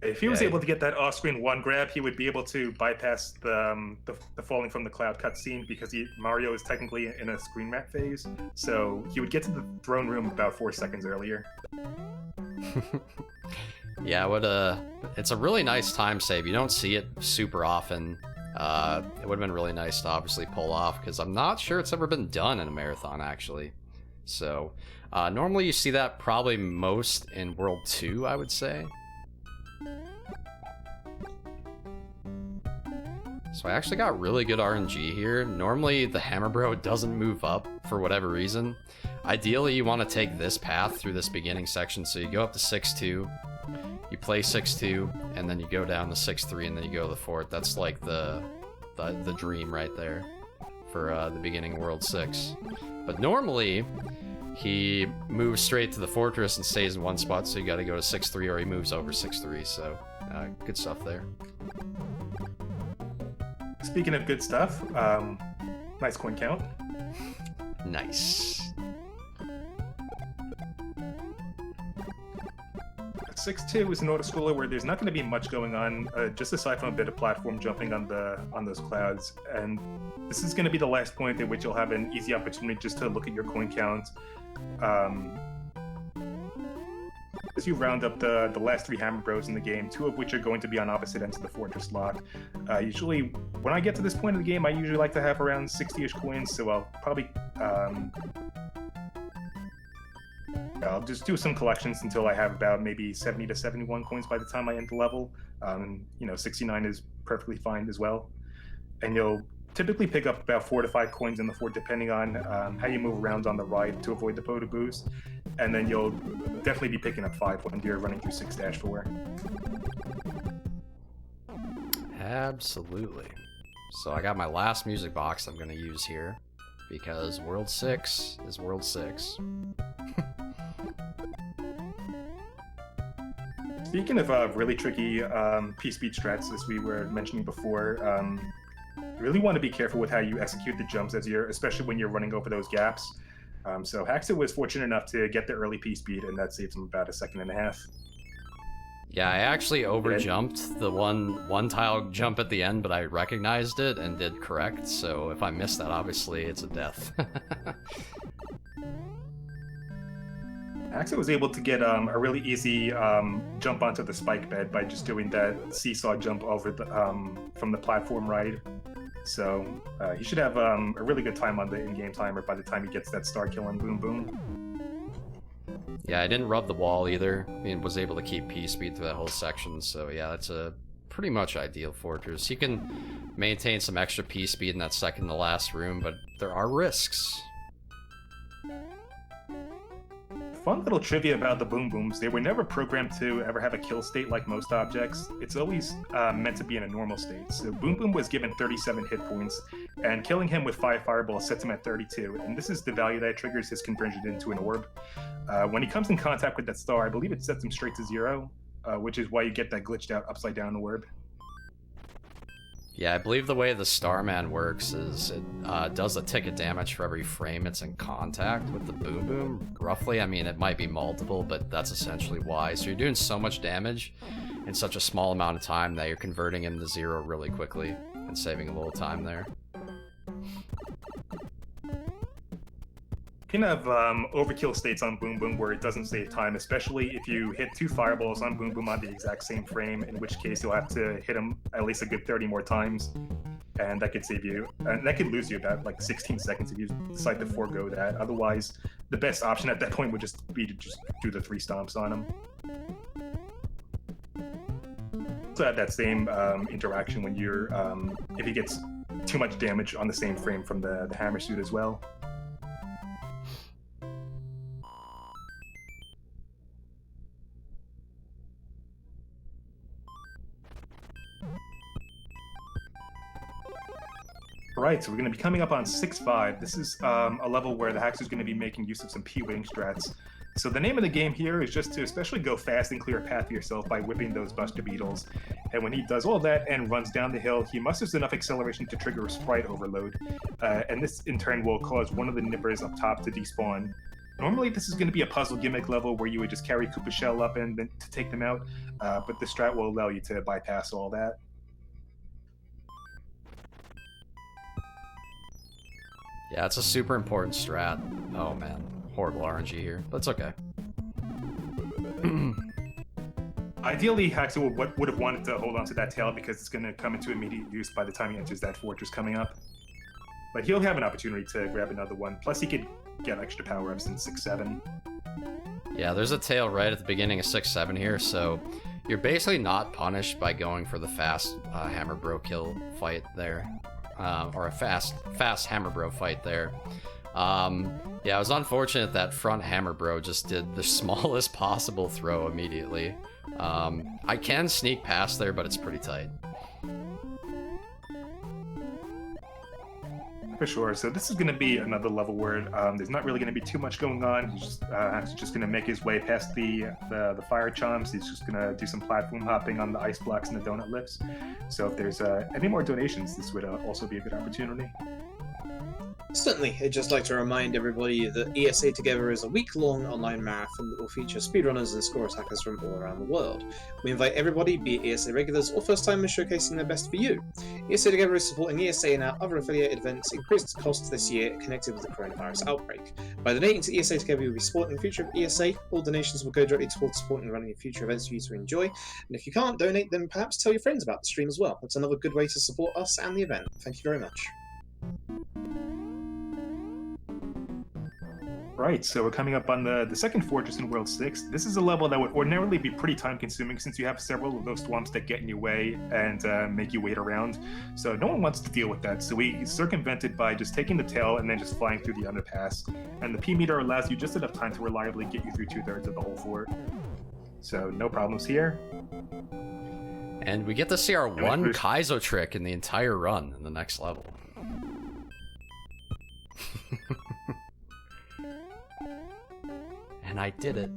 If he was able to get that off-screen one grab, he would be able to bypass the falling from the cloud cutscene, because Mario is technically in a screen map phase. So he would get to the throne room about 4 seconds earlier. Yeah, it's a really nice time save. You don't see it super often. It would have been really nice to obviously pull off, because I'm not sure it's ever been done in a marathon, actually. So, normally you see that probably most in World 2, I would say. So I actually got really good RNG here. Normally the Hammer Bro doesn't move up for whatever reason. Ideally you want to take this path through this beginning section, so you go up to 6-2, you play 6-2, and then you go down to 6-3, and then you go to the fort. That's like the dream right there for the beginning of World 6. But normally he moves straight to the fortress and stays in one spot, so you got to go to 6-3, or he moves over 6-3, so good stuff there. Speaking of good stuff, nice coin count. Nice. 6-2 is an auto schooler where there's not going to be much going on, just aside from a bit of platform jumping on those clouds. And this is going to be the last point at which you'll have an easy opportunity just to look at your coin count. As you round up the last 3 Hammer Bros in the game, 2 of which are going to be on opposite ends of the fortress lock. Usually, when I get to this point of the game, I usually like to have around 60-ish coins, so I'll probably I'll just do some collections until I have about maybe 70 to 71 coins by the time I end the level. 69 is perfectly fine as well. And you'll typically pick up about 4 to 5 coins in the fort, depending on how you move around on the ride to avoid the photo boost. And then you'll definitely be picking up 5 when you're running through 6-4. Absolutely. So I got my last music box I'm going to use here, because World 6 is World 6. Speaking of really tricky P-speed strats, as we were mentioning before, you really want to be careful with how you execute the jumps, especially when you're running over those gaps. So Haxor was fortunate enough to get the early P-speed, and that saves him about 1.5 seconds. Yeah, I actually overjumped the one tile jump at the end, but I recognized it and did correct, so if I missed that, obviously it's a death. Haxor was able to get a really easy jump onto the spike bed by just doing that seesaw jump over from the platform ride. So he should have a really good time on the in-game timer by the time he gets that star kill and boom boom. Yeah, I didn't rub the wall either. I mean, was able to keep P-speed through that whole section, so yeah, that's a pretty much ideal fortress. You can maintain some extra P-speed in that second to last room, but there are risks. Fun little trivia about the Boom Booms. They were never programmed to ever have a kill state like most objects. It's always meant to be in a normal state. So Boom Boom was given 37 hit points, and killing him with 5 fireballs sets him at 32. And this is the value that triggers his conversion into an orb. When he comes in contact with that star, I believe it sets him straight to 0, which is why you get that glitched out upside down orb. Yeah, I believe the way the Starman works is it does a tick of damage for every frame it's in contact with the Boom Boom. Roughly, I mean, it might be multiple, but that's essentially why. So you're doing so much damage in such a small amount of time that you're converting him to 0 really quickly and saving a little time there. You can have overkill states on Boom Boom where it doesn't save time, especially if you hit 2 fireballs on Boom Boom on the exact same frame, in which case you'll have to hit him at least a good 30 more times, and that could save you, and that could lose you about like 16 seconds if you decide to forego that. Otherwise, the best option at that point would just be to just do the 3 stomps on him. Also have that same interaction when you're, if he gets too much damage on the same frame from the hammer suit as well. Right, so we're going to be coming up on 6-5. This is a level where the Haxor is going to be making use of some P-wing strats. So the name of the game here is just to especially go fast and clear a path for yourself by whipping those Buster Beetles. And when he does all that and runs down the hill, he musters enough acceleration to trigger a sprite overload. And this in turn will cause one of the nippers up top to despawn. Normally this is going to be a puzzle gimmick level where you would just carry Koopa Shell up and then to take them out, but the strat will allow you to bypass all that. Yeah, it's a super important strat. Oh man, horrible RNG here, but it's okay. Ideally, Haxor would have wanted to hold on to that tail because it's going to come into immediate use by the time he enters that fortress coming up. But he'll have an opportunity to grab another one. Plus, he could get extra power-ups in 6-7. Yeah, there's a tail right at the beginning of 6-7 here, so you're basically not punished by going for the fast Hammer Bro kill fight there. Or a fast Hammer Bro fight there. Yeah, it was unfortunate that front Hammer Bro just did the smallest possible throw immediately. I can sneak past there, but it's pretty tight. For sure. So this is going to be another level where there's not really going to be too much going on. He's just going to make his way past the fire chomps. He's just going to do some platform hopping on the ice blocks and the donut lifts. So if there's any more donations, this would also be a good opportunity. Certainly, I'd just like to remind everybody that ESA Together is a week-long online marathon that will feature speedrunners and score attackers from all around the world. We invite everybody, be it ESA regulars or first-timers, showcasing their best for you. ESA Together is supporting ESA and our other affiliated events increased costs this year connected with the coronavirus outbreak. By donating to ESA Together, you'll be supporting the future of ESA. All donations will go directly towards supporting and running future events for you to enjoy. And if you can't donate, then perhaps tell your friends about the stream as well. That's another good way to support us and the event. Thank you very much. Right, so we're coming up on the second fortress in World 6. This is a level that would ordinarily be pretty time-consuming since you have several of those swamps that get in your way and make you wait around. So no one wants to deal with that, so we circumvent it by just taking the tail and then just flying through the underpass. And the P-meter allows you just enough time to reliably get you through 2/3 of the whole fort. So no problems here. And we get to see our one Kaizo trick in the entire run in the next level. And I did it.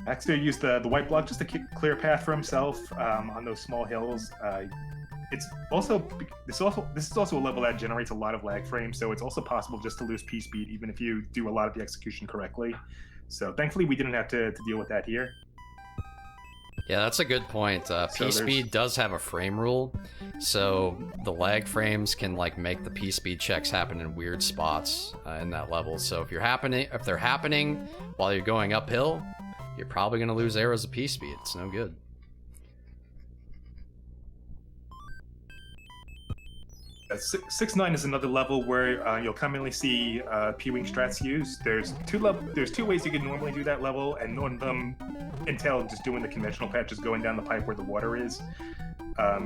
Haxor used the white block just to clear a path for himself on those small hills. This is also a level that generates a lot of lag frames, so it's also possible just to lose P-speed even if you do a lot of the execution correctly. So thankfully we didn't have to deal with that here. Yeah, that's a good point. P-speed does have a frame rule, so the lag frames can like make the P-speed checks happen in weird spots in that level. So if they're happening while you're going uphill, you're probably going to lose arrows of P-speed. It's no good. 6-9 is another level where you'll commonly see P-wing strats used. There's two ways you can normally do that level, and one of them entail just doing the conventional path, just going down the pipe where the water is.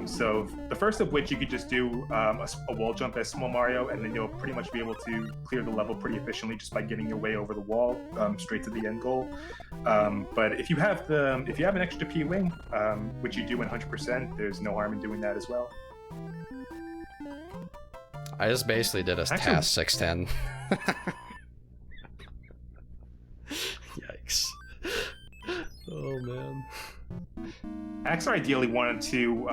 So the first of which you could just do a wall jump as Small Mario, and then you'll pretty much be able to clear the level pretty efficiently just by getting your way over the wall straight to the end goal. But if you have an extra P-wing, which you do 100%, there's no harm in doing that as well. I just basically did a task 610. Yikes. Oh man. Haxor ideally wanted to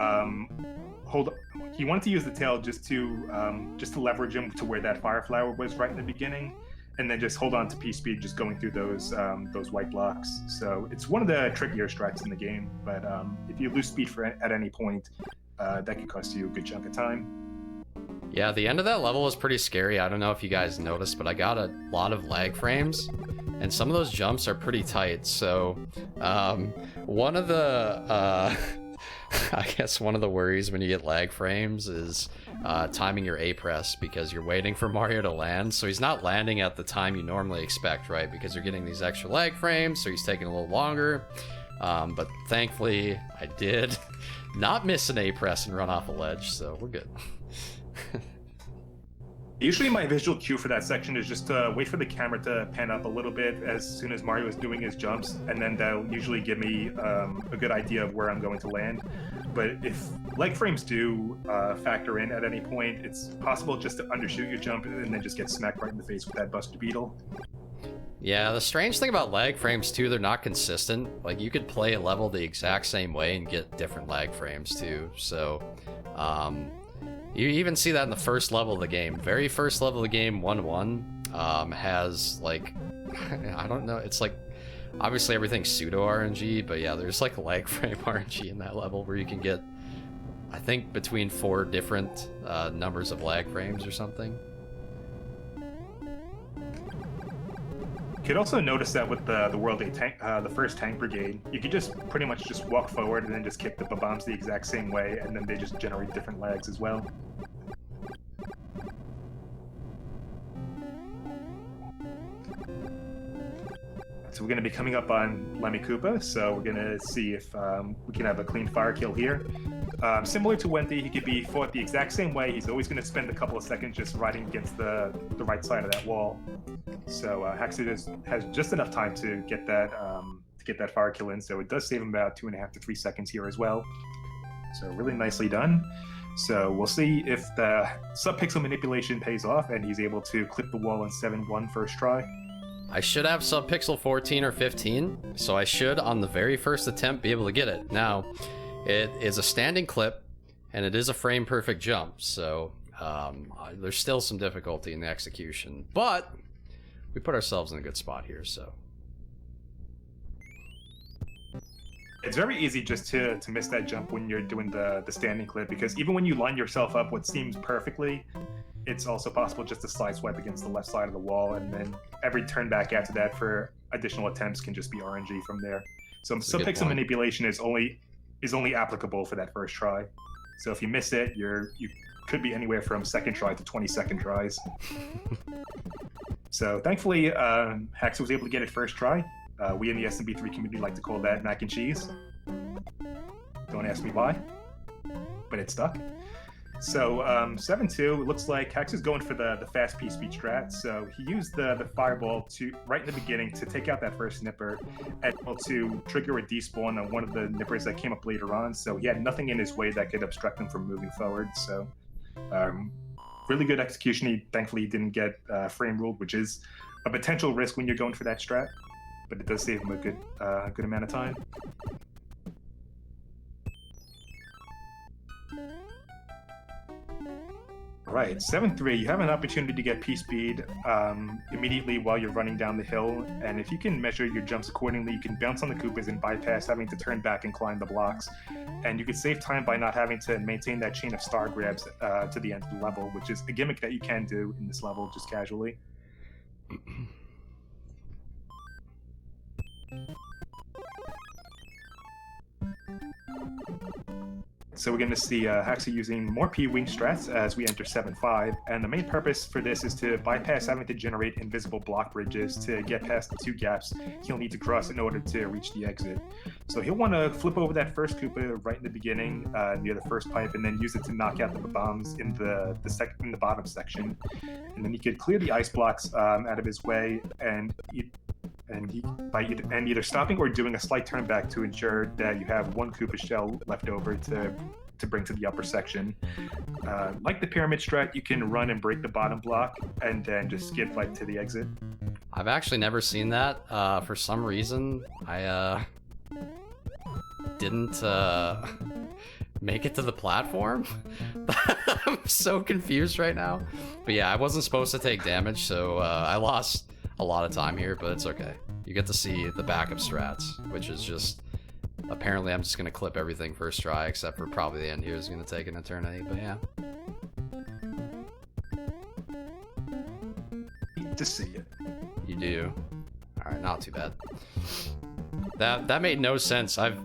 he wanted to use the tail just to leverage him to where that fire flower was right in the beginning, and then just hold on to P-speed just going through those white blocks. So it's one of the trickier strats in the game, but if you lose speed at any point, that could cost you a good chunk of time. Yeah, the end of that level was pretty scary. I don't know if you guys noticed, but I got a lot of lag frames, and some of those jumps are pretty tight. So one of the I guess one of the worries when you get lag frames is timing your A press, because you're waiting for Mario to land. So he's not landing at the time you normally expect, right? Because you're getting these extra lag frames, so he's taking a little longer. But thankfully, I did not miss an A press and run off a ledge, so we're good. Usually my visual cue for that section is just to wait for the camera to pan up a little bit as soon as Mario is doing his jumps, and then that'll usually give me a good idea of where I'm going to land. But if leg frames do factor in at any point, it's possible just to undershoot your jump and then just get smacked right in the face with that Buster Beetle. Yeah, the strange thing about lag frames too, they're not consistent. Like, you could play a level the exact same way and get different lag frames too. So you even see that in the first level of the game. Very first level of the game, 1-1, has, like, I don't know, it's like, obviously everything's pseudo RNG, but yeah, there's like lag frame RNG in that level where you can get, I think, between 4 different numbers of lag frames or something. You could also notice that with the World A tank, the first tank brigade, you could just pretty much just walk forward and then just kick the bombs the exact same way, and then they just generate different lags as well. So we're going to be coming up on Lemmy Koopa, so we're going to see if we can have a clean fire kill here. Similar to Wendy, he could be fought the exact same way. He's always going to spend a couple of seconds just riding against the right side of that wall. So Haxor has just enough time to get that fire kill in, so it does save him about 2.5 to 3 seconds here as well. So really nicely done. So we'll see if the sub-pixel manipulation pays off and he's able to clip the wall in 7-1 first try. I should have sub-pixel 14 or 15, so I should, on the very first attempt, be able to get it. Now, it is a standing clip, and it is a frame-perfect jump, so there's still some difficulty in the execution, but we put ourselves in a good spot here, so. It's very easy just to miss that jump when you're doing the standing clip, because even when you line yourself up what seems perfectly, it's also possible just to slide swipe against the left side of the wall, and then every turn back after that for additional attempts can just be RNG from there. So sub-pixel manipulation is only applicable for that first try. So if you miss it, you could be anywhere from second try to 22nd tries. So thankfully, Haxor was able to get it first try. We in the SMB3 community like to call that mac and cheese. Don't ask me why, but it stuck. So 7-2, it looks like Haxor's going for the fast P-speed strat. So he used the fireball right in the beginning to take out that first nipper and to trigger a despawn on one of the nippers that came up later on. So he had nothing in his way that could obstruct him from moving forward. So really good execution. Thankfully he didn't get frame ruled, which is a potential risk when you're going for that strat, but it does save him a good amount of time. Right, 7-3, you have an opportunity to get P-speed immediately while you're running down the hill, and if you can measure your jumps accordingly, you can bounce on the Koopas and bypass having to turn back and climb the blocks. And you can save time by not having to maintain that chain of star grabs to the end of the level, which is a gimmick that you can do in this level just casually. So we're going to see Haxor using more P-Wing strats as we enter 7-5, and the main purpose for this is to bypass having to generate invisible block bridges to get past the 2 gaps he'll need to cross in order to reach the exit. So he'll want to flip over that first Koopa right in the beginning, near the first pipe, and then use it to knock out the bombs in the bottom section. And then he could clear the ice blocks out of his way, and by either stopping or doing a slight turn back to ensure that you have 1 Koopa shell left over to bring to the upper section. Like the pyramid strat, you can run and break the bottom block and then just skip right to the exit. I've actually never seen that. For some reason, I didn't make it to the platform. I'm so confused right now. But yeah, I wasn't supposed to take damage, so I lost a lot of time here, but it's okay. You get to see the backup strats, which is just, apparently I'm just gonna clip everything first try, except for probably the end here is gonna take an eternity, but yeah. To see it. You do. Alright, not too bad. That made no sense. I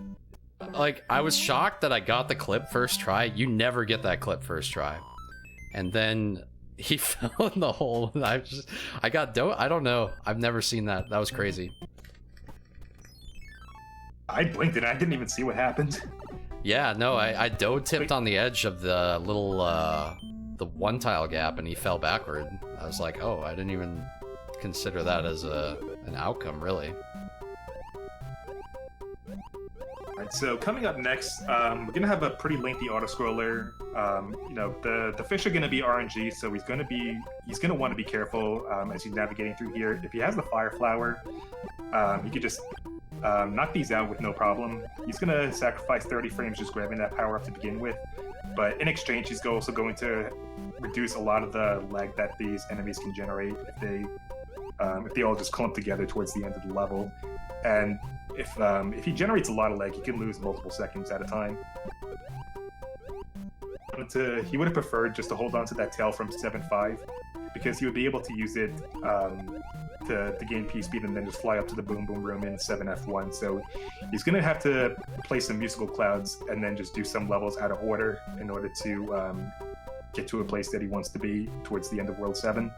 was shocked that I got the clip first try. You never get that clip first try. And then he fell in the hole. I don't know. I've never seen that. That was crazy. I blinked and I didn't even see what happened. Yeah, no, I tipped on the edge of the little, the 1 tile gap, and he fell backward. I was like, oh, I didn't even consider that as an outcome, really. Alright, so coming up next, we're gonna have a pretty lengthy auto-scroller. You know, the fish are gonna be RNG, so he's gonna want to be careful as he's navigating through here. If he has the fire flower, he could just knock these out with no problem. He's gonna sacrifice 30 frames just grabbing that power up to begin with, but in exchange, he's also going to reduce a lot of the lag that these enemies can generate if they all just clump together towards the end of the level. And if he generates a lot of lag, he can lose multiple seconds at a time. He would have preferred just to hold on to that tail from 7-5, because he would be able to use it to gain P speed and then just fly up to the boom boom room in 7F1. So he's going to have to play some musical clouds and then just do some levels out of order in order to get to a place that he wants to be towards the end of World 7.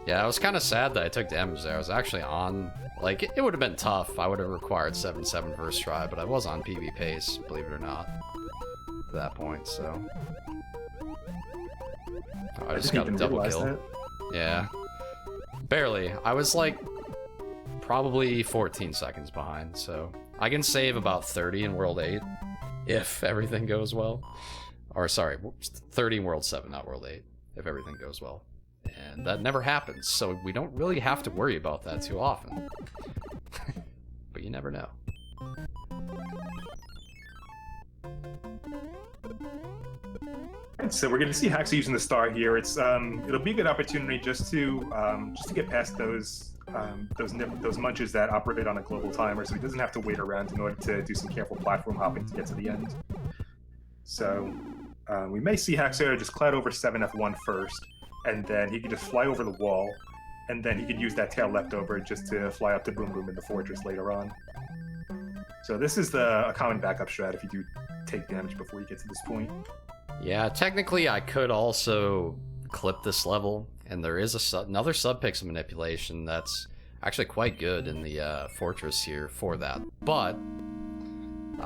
Yeah, I was kind of sad that I took damage there. I was actually on, like, it would have been tough. I would have required 7-7 first try, but I was on PB pace, believe it or not, at that point, so. Oh, I just got a double kill. That. Yeah. Barely. I was, like, probably 14 seconds behind, so. I can save about 30 in World 8, if everything goes well. Or, sorry, 30 in World 7, not World 8, if everything goes well. And that never happens, so we don't really have to worry about that too often. But you never know. So we're going to see Haxor using the star here. It'll be a good opportunity just to get past those munches that operate on a global timer, so he doesn't have to wait around in order to do some careful platform hopping to get to the end. So we may see Haxor just cloud over 7F1 first, and then he can just fly over the wall, and then he could use that tail left over just to fly up to Boom Boom in the fortress later on. So this is a common backup strat if you do take damage before you get to this point. Yeah, technically I could also clip this level, and there is another sub-pixel manipulation that's actually quite good in the fortress here for that, but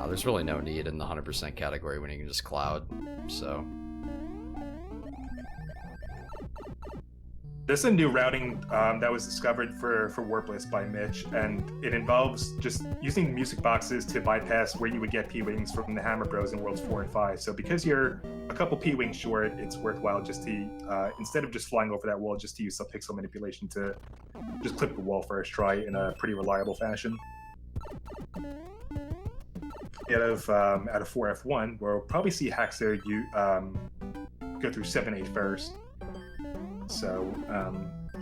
there's really no need in the 100% category when you can just cloud, so. This is a new routing that was discovered for Warpless by Mitch, and it involves just using music boxes to bypass where you would get P-Wings from the Hammer Bros in Worlds 4 and 5. So because you're a couple P-Wings short, it's worthwhile just to, instead of just flying over that wall, just to use some pixel manipulation to just clip the wall first try in a pretty reliable fashion. Out of 4F1, we'll probably see Haxor go through 7-8 first. So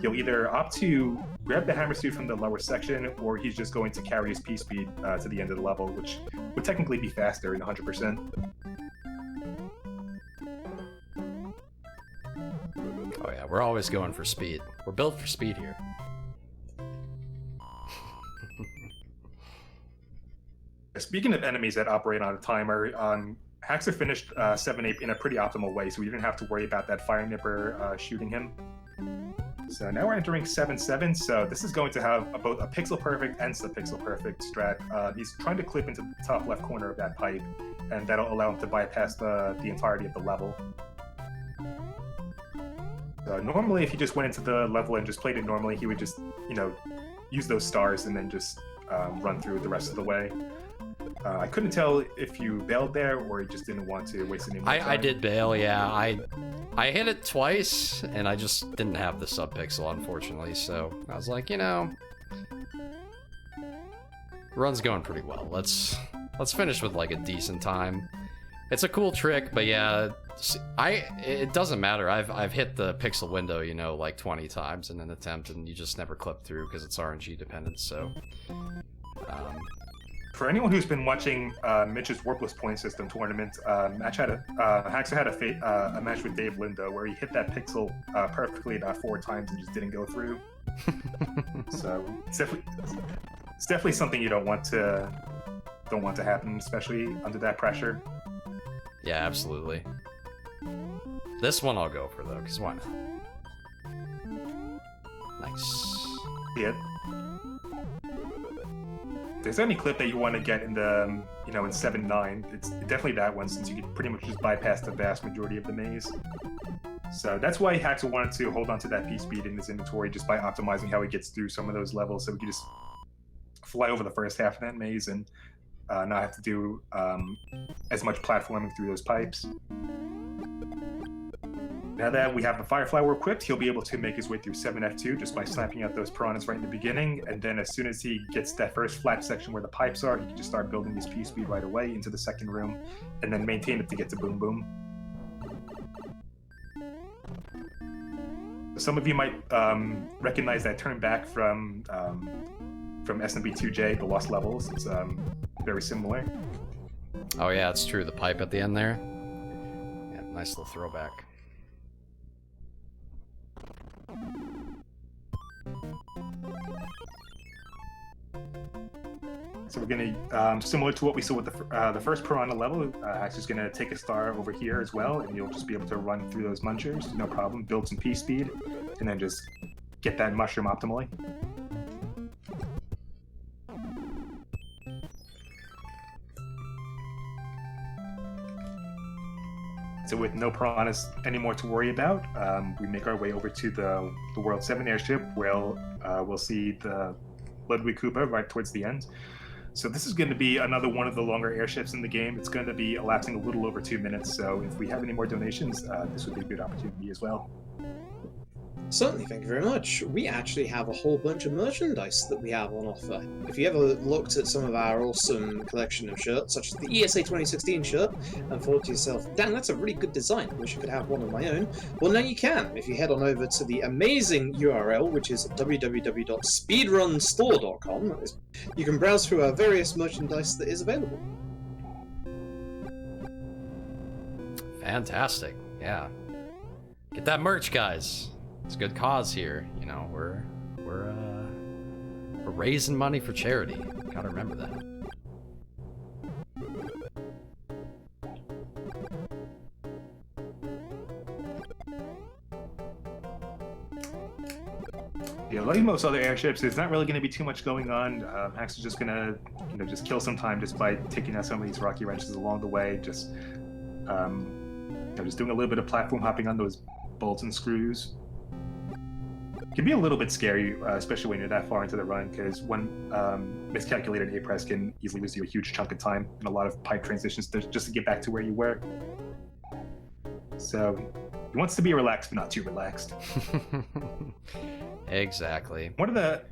he'll either opt to grab the hammer suit from the lower section, or he's just going to carry his P speed to the end of the level, which would technically be faster in 100%. Oh yeah, we're always going for speed. We're built for speed here. Speaking of enemies that operate on a timer, Haxor finished 7-8 in a pretty optimal way, so we didn't have to worry about that fire nipper shooting him. So now we're entering 7-7, so this is going to have both a pixel perfect and sub-pixel perfect strat. He's trying to clip into the top left corner of that pipe, and that'll allow him to bypass the entirety of the level. Normally, if he just went into the level and just played it normally, he would just, use those stars and then just run through the rest of the way. I couldn't tell if you bailed there or you just didn't want to waste any more time. I did bail, yeah. I hit it twice, and I just didn't have the sub-pixel, unfortunately, so I was like, run's going pretty well. Let's finish with, like, a decent time. It's a cool trick, but yeah, it doesn't matter. I've hit the pixel window, like 20 times in an attempt, and you just never clip through because it's RNG dependent, so... For anyone who's been watching Mitch's Warpless Point System tournament, Haxor had a match with Dave Lindo where he hit that pixel perfectly about 4 times and just didn't go through. So it's definitely something you don't want to happen, especially under that pressure. Yeah, absolutely. This one I'll go for though, because why not? Nice. Yeah. If there's any clip that you want to get in the, in 7-9, it's definitely that one, since you can pretty much just bypass the vast majority of the maze. So that's why Haxor wanted to hold on to that P-speed in his inventory, just by optimizing how he gets through some of those levels, so we could just fly over the first half of that maze and not have to do as much platforming through those pipes. Now that we have the Fire Flower equipped, he'll be able to make his way through 7F2 just by sniping out those piranhas right in the beginning, and then as soon as he gets that first flat section where the pipes are, he can just start building his P-speed right away into the second room, and then maintain it to get to Boom Boom. Some of you might recognize that turn back from SMB2J, the Lost Levels. It's very similar. Oh yeah, it's true. The pipe at the end there. Yeah, nice little throwback. So we're gonna, similar to what we saw with the first Piranha level, Haxor's gonna take a star over here as well, and you'll just be able to run through those munchers, no problem, build some P-speed, and then just get that mushroom optimally. So with no piranhas anymore to worry about, we make our way over to the World 7 airship, where we'll see the Ludwig Koopa right towards the end. So this is going to be another one of the longer airships in the game. It's going to be elapsing a little over 2 minutes, so if we have any more donations, this would be a good opportunity as well. Certainly, thank you very much. We actually have a whole bunch of merchandise that we have on offer. If you ever looked at some of our awesome collection of shirts, such as the ESA 2016 shirt, and thought to yourself, damn, that's a really good design, I wish I could have one of my own, well now you can, if you head on over to the amazing URL, which is www.speedrunstore.com. You can browse through our various merchandise that is available. Fantastic, yeah. Get that merch, guys. It's a good cause here, we're raising money for charity. Gotta remember that. Yeah, like most other airships, there's not really going to be too much going on. Haxor's just gonna, just kill some time just by taking out some of these rocky wrenches along the way. Just doing a little bit of platform hopping on those bolts and screws. It can be a little bit scary, especially when you're that far into the run, because one miscalculated A-press can easily lose you a huge chunk of time and a lot of pipe transitions just to get back to where you were. So he wants to be relaxed, but not too relaxed. Exactly. One of the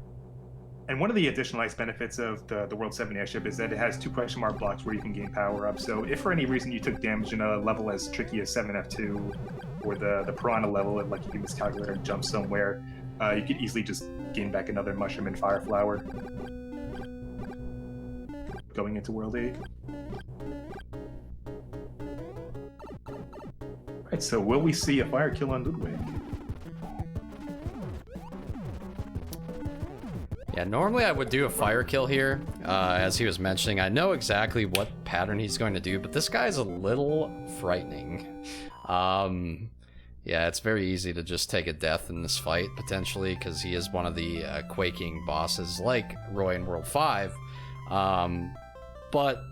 additional nice benefits of the World 7 airship is that it has 2 question mark blocks where you can gain power up. So if for any reason you took damage in a level as tricky as 7F2 or the Piranha level, and like you miscalculate or jump somewhere, you could easily just gain back another mushroom and fire flower going into World 8. Right, so will we see a fire kill on Ludwig? Yeah, normally I would do a fire kill here, as he was mentioning. I know exactly what pattern he's going to do, but this guy's a little frightening. Yeah, it's very easy to just take a death in this fight, potentially, because he is one of the quaking bosses, like Roy in World 5. But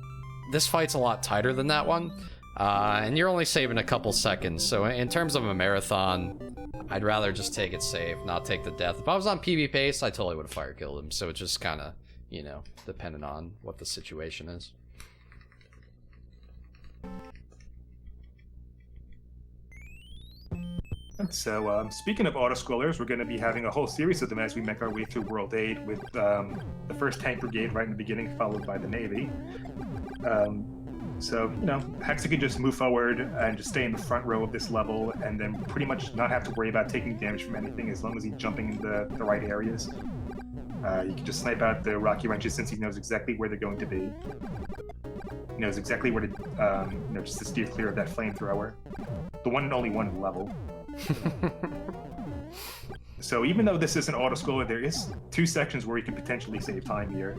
this fight's a lot tighter than that one, and you're only saving a couple seconds, so in terms of a marathon, I'd rather just take it safe, not take the death. If I was on PB pace, I totally would have fire killed him, so it's just kind of, you know, dependent on what the situation is. So, speaking of auto-scrollers, we're going to be having a whole series of them as we make our way through World 8 with the 1st Tank Brigade right in the beginning, followed by the Navy. So, you know, Haxor can just move forward and just stay in the front row of this level and then pretty much not have to worry about taking damage from anything as long as he's jumping in the right areas. You can just snipe out the rocky wrenches since he knows exactly where they're going to be. He knows exactly where to, you know, just to steer clear of that flamethrower. The one and only one level. So even though this is an auto-scroller, there is 2 sections where you can potentially save time here.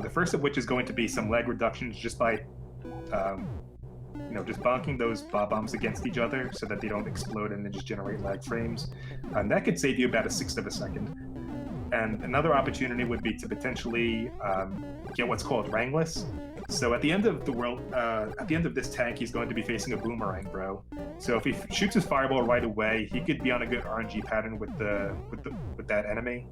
The first of which is going to be some lag reductions just by, you know, just bonking those bombs against each other so that they don't explode and then just generate lag frames. And that could save you about 1/6 of a second. And another opportunity would be to potentially get what's called rangless. So at the end of the world, at the end of this tank, he's going to be facing a boomerang, bro. So if he shoots his fireball right away, he could be on a good RNG pattern with that enemy,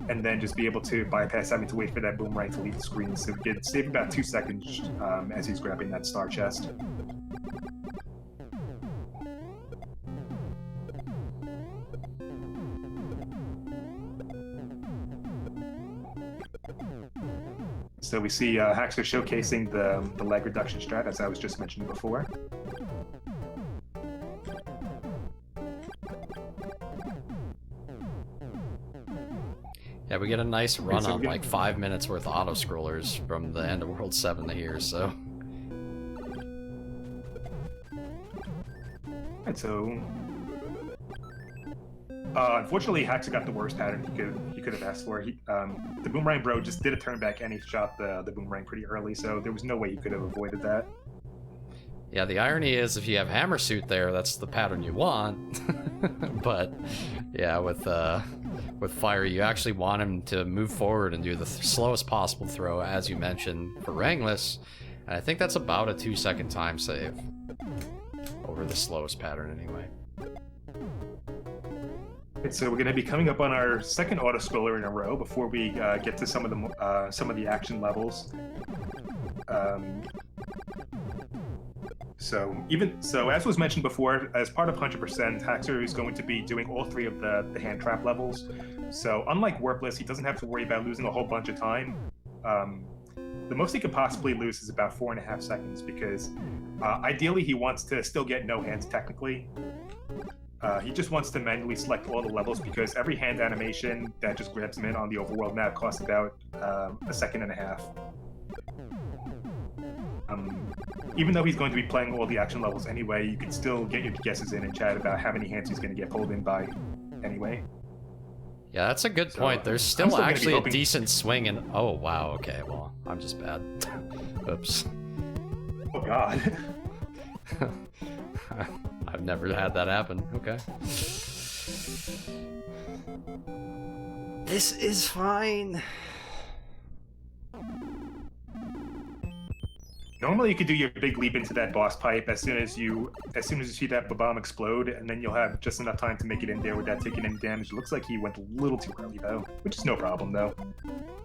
and then just be able to bypass having to wait for that boomerang to leave the screen. So he could save about 2 seconds as he's grabbing that star chest. So we see Haxor showcasing the lag reduction strat, as I was just mentioning before. Yeah, we get a nice run on like 5 minutes worth of auto-scrollers from the end of World 7 to here, so... And so... unfortunately, Haxor got the worst pattern he could have asked for. The boomerang bro just did a turn back and he shot the boomerang pretty early, so there was no way he could have avoided that. Yeah, the irony is if you have hammer suit there, that's the pattern you want. But yeah, with fire, you actually want him to move forward and do the slowest possible throw, as you mentioned, for rangless. And I think that's about a 2-second time save over the slowest pattern anyway. So we're going to be coming up on our second auto-scroller in a row before we get to some of the action levels. So as was mentioned before, as part of 100%, Haxor is going to be doing all 3 of the hand trap levels. So unlike Warpless, he doesn't have to worry about losing a whole bunch of time. The most he could possibly lose is about 4.5 seconds because ideally he wants to still get no hands technically. He just wants to manually select all the levels because every hand animation that just grabs him in on the overworld map costs about 1.5 seconds. Even though he's going to be playing all the action levels anyway, you can still get your guesses in and chat about how many hands he's going to get pulled in by anyway. Yeah, that's a good point. There's still actually a decent swing in... Oh, wow, okay, well, I'm just bad. Oops. Oh, God. I've never had that happen. Okay. This is fine. Normally you could do your big leap into that boss pipe as soon as you see that bomb explode, and then you'll have just enough time to make it in there without taking any damage. It looks like he went a little too early though, which is no problem though.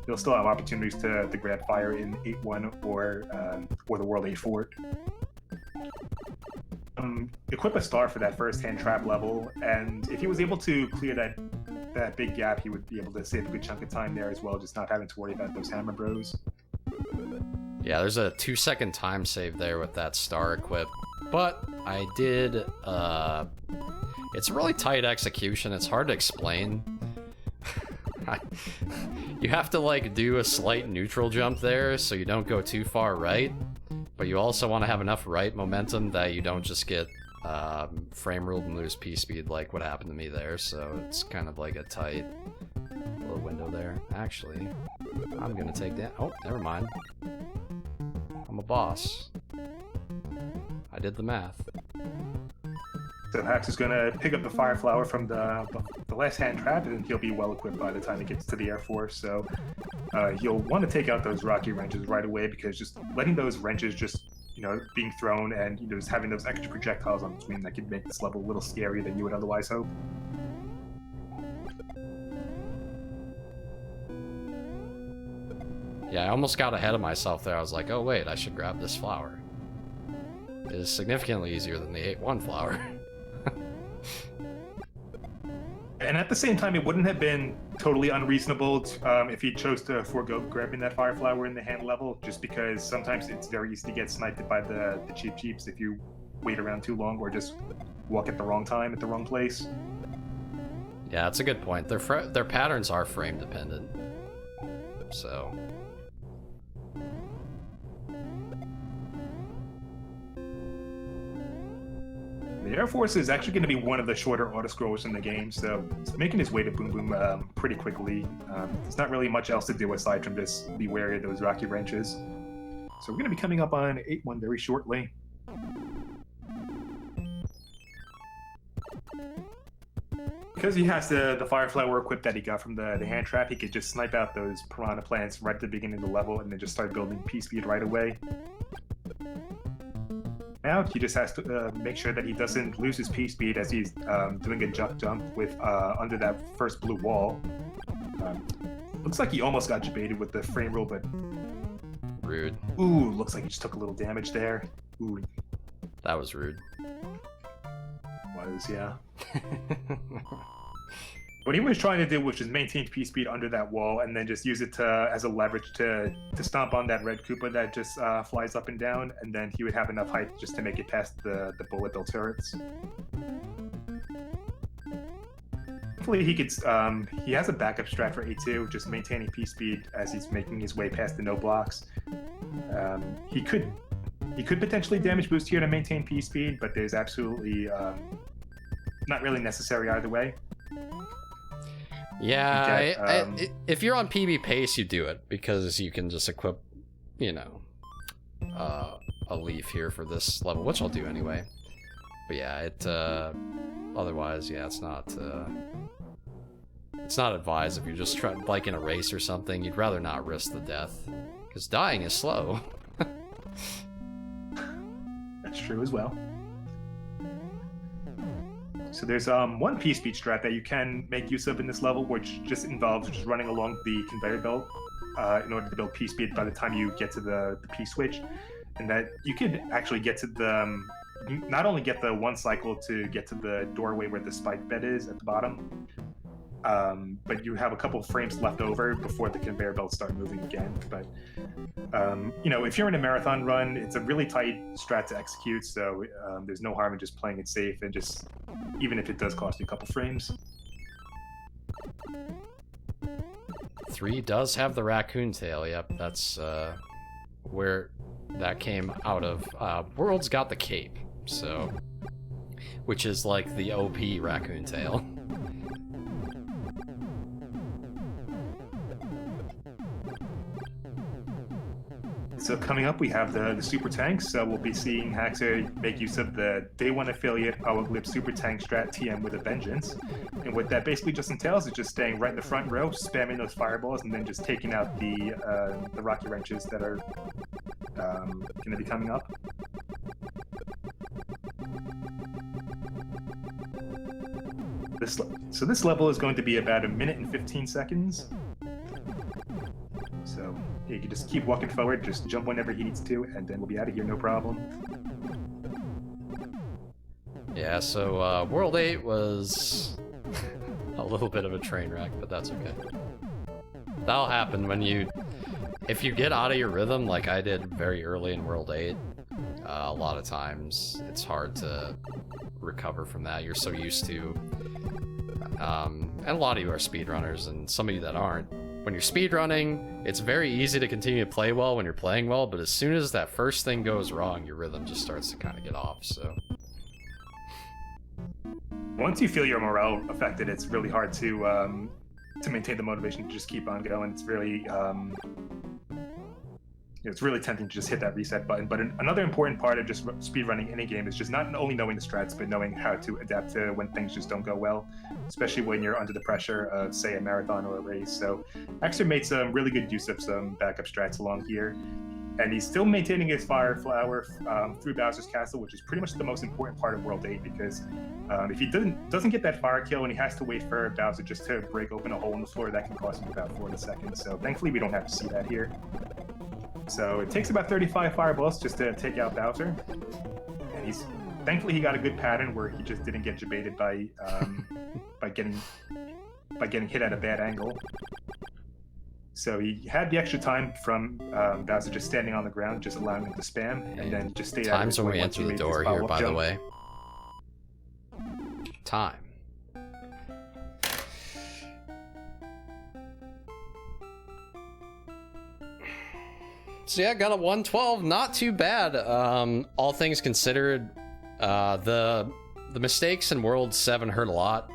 You'll still have opportunities to grab fire in 8-1 or the World 8 fort. Equip a star for that first hand trap level, and if he was able to clear that big gap, he would be able to save a good chunk of time there as well, just not having to worry about those hammer bros. Yeah, there's a 2-second time save there with that star equip, but I did, it's a really tight execution. It's hard to explain. You have to like do a slight neutral jump there so you don't go too far right, but you also want to have enough right momentum that you don't just get frame ruled and lose P speed like what happened to me there. So it's kind of like a tight little little window there. Actually, I'm gonna take that. Oh, never mind. I'm a boss. I did the math. So Hax is going to pick up the fire flower from the last hand trap, and he'll be well equipped by the time he gets to the Air Force. So he'll want to take out those rocky wrenches right away, because just letting those wrenches just, being thrown and, just having those extra projectiles on between that could make this level a little scarier than you would otherwise hope. Yeah, I almost got ahead of myself there. I was like, oh wait, I should grab this flower. It is significantly easier than the 8-1 flower. And at the same time, it wouldn't have been totally unreasonable if he chose to forego grabbing that fire flower in the hand level, just because sometimes it's very easy to get sniped by the cheap cheeps if you wait around too long or just walk at the wrong time at the wrong place. Yeah, that's a good point. Their patterns are frame dependent. So... The Air Force is actually going to be one of the shorter auto-scrollers in the game, so he's making his way to Boom Boom pretty quickly. There's not really much else to do aside from just be wary of those rocky wrenches. So we're going to be coming up on 8-1 very shortly. Because he has the fire flower equipped that he got from the hand trap, he could just snipe out those piranha plants right at the beginning of the level and then just start building P-speed right away. Now he just has to make sure that he doesn't lose his P-speed as he's doing a jump with under that first blue wall. Looks like he almost got baited with the frame roll, but... Rude. Ooh, looks like he just took a little damage there. Ooh. That was rude. Was, yeah. What he was trying to do was just maintain P-speed under that wall and then just use it as a leverage to stomp on that red Koopa that just flies up and down, and then he would have enough height just to make it past the bullet bill turrets. Hopefully he could, he has a backup strat for A2, just maintaining P-speed as he's making his way past the no blocks. He could potentially damage boost here to maintain P-speed, but there's absolutely not really necessary either way. Yeah, if you're on PB pace, you do it because you can just equip, a leaf here for this level, which I'll do anyway. But yeah, otherwise, yeah, it's not advised if you're just trying, like in a race or something. You'd rather not risk the death because dying is slow. That's true as well. So there's one P-speed strat that you can make use of in this level, which just involves just running along the conveyor belt in order to build P-speed by the time you get to the P-switch. And that you could actually get to not only get the one cycle to get to the doorway where the spike bed is at the bottom, but you have a couple of frames left over before the conveyor belts start moving again. But if you're in a marathon run, it's a really tight strat to execute, so there's no harm in just playing it safe and just, even if it does cost you a couple frames. 3 does have the raccoon tail. Yep, that's where that came out of. World's got the cape, so, which is like the OP raccoon tail. So coming up, we have the super tanks. So we'll be seeing Haxor make use of the Day 1 affiliate Powerglip super tank strat TM with a vengeance. And what that basically just entails is just staying right in the front row, spamming those fireballs, and then just taking out the rocky wrenches that are going to be coming up. So this level is going to be about 1 minute and 15 seconds. So he can just keep walking forward, just jump whenever he needs to, and then we'll be out of here, no problem. Yeah, so World 8 was a little bit of a train wreck, but that's okay. That'll happen if you get out of your rhythm, like I did very early in World 8, a lot of times it's hard to recover from that. You're so used to, and a lot of you are speedrunners, and some of you that aren't. When you're speedrunning, it's very easy to continue to play well when you're playing well, but as soon as that first thing goes wrong, your rhythm just starts to kind of get off, so. Once you feel your morale affected, it's really hard to maintain the motivation to just keep on going. It's really it's really tempting to just hit that reset button. But another important part of just speedrunning any game is just not only knowing the strats, but knowing how to adapt to when things just don't go well, especially when you're under the pressure of, say, a marathon or a race. So TheHaxor made some really good use of some backup strats along here. And he's still maintaining his fire flower through Bowser's Castle, which is pretty much the most important part of World 8, because if he doesn't get that fire kill and he has to wait for Bowser just to break open a hole in the floor, that can cost him about 40 seconds. So thankfully we don't have to see that here. So it takes about 35 fireballs just to take out Bowser. And thankfully he got a good pattern where he just didn't get jebaited by getting hit at a bad angle. So he had the extra time from Bowser just standing on the ground, just allowing him to spam, and then just stayed out of Times when we enter the door here, by the way. Time. So yeah, got a 112, not too bad. All things considered, the mistakes in World 7 hurt a lot,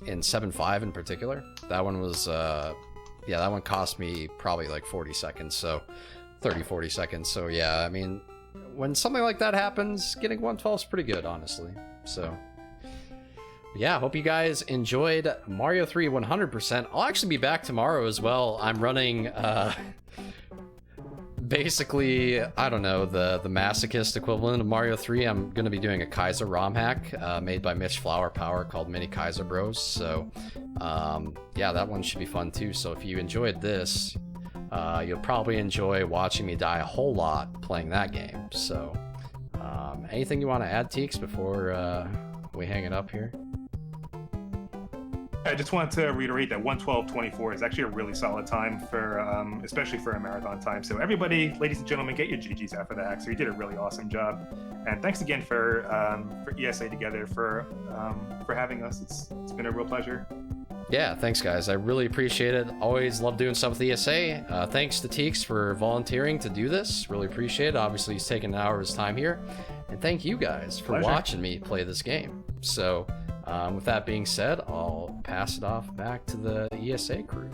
in 7.5 in particular. That one was, yeah, that one cost me probably like 40 seconds, so 30-40 seconds. So yeah, I mean, when something like that happens, getting 112 is pretty good, honestly. So yeah, hope you guys enjoyed Mario 3 100%. I'll actually be back tomorrow as well. I'm running basically, I don't know, the masochist equivalent of Mario 3. I'm going to be doing a Kaiser ROM hack made by Mitch Flower Power called Mini Kaiser Bros. So yeah, that one should be fun too. So if you enjoyed this, you'll probably enjoy watching me die a whole lot playing that game. So anything you want to add, Teeks, before we hang it up here? I just want to reiterate that 112.24 is actually a really solid time for, especially for a marathon time. So everybody, ladies and gentlemen, get your GGs out for TheHaxor. You did a really awesome job, and thanks again for ESA Together for having us. It's been a real pleasure. Yeah, thanks guys. I really appreciate it. Always love doing stuff with ESA. Thanks to Teeks for volunteering to do this. Really appreciate it. Obviously, he's taken an hour of his time here, and thank you guys for watching me play this game. So. With that being said, I'll pass it off back to the ESA crew.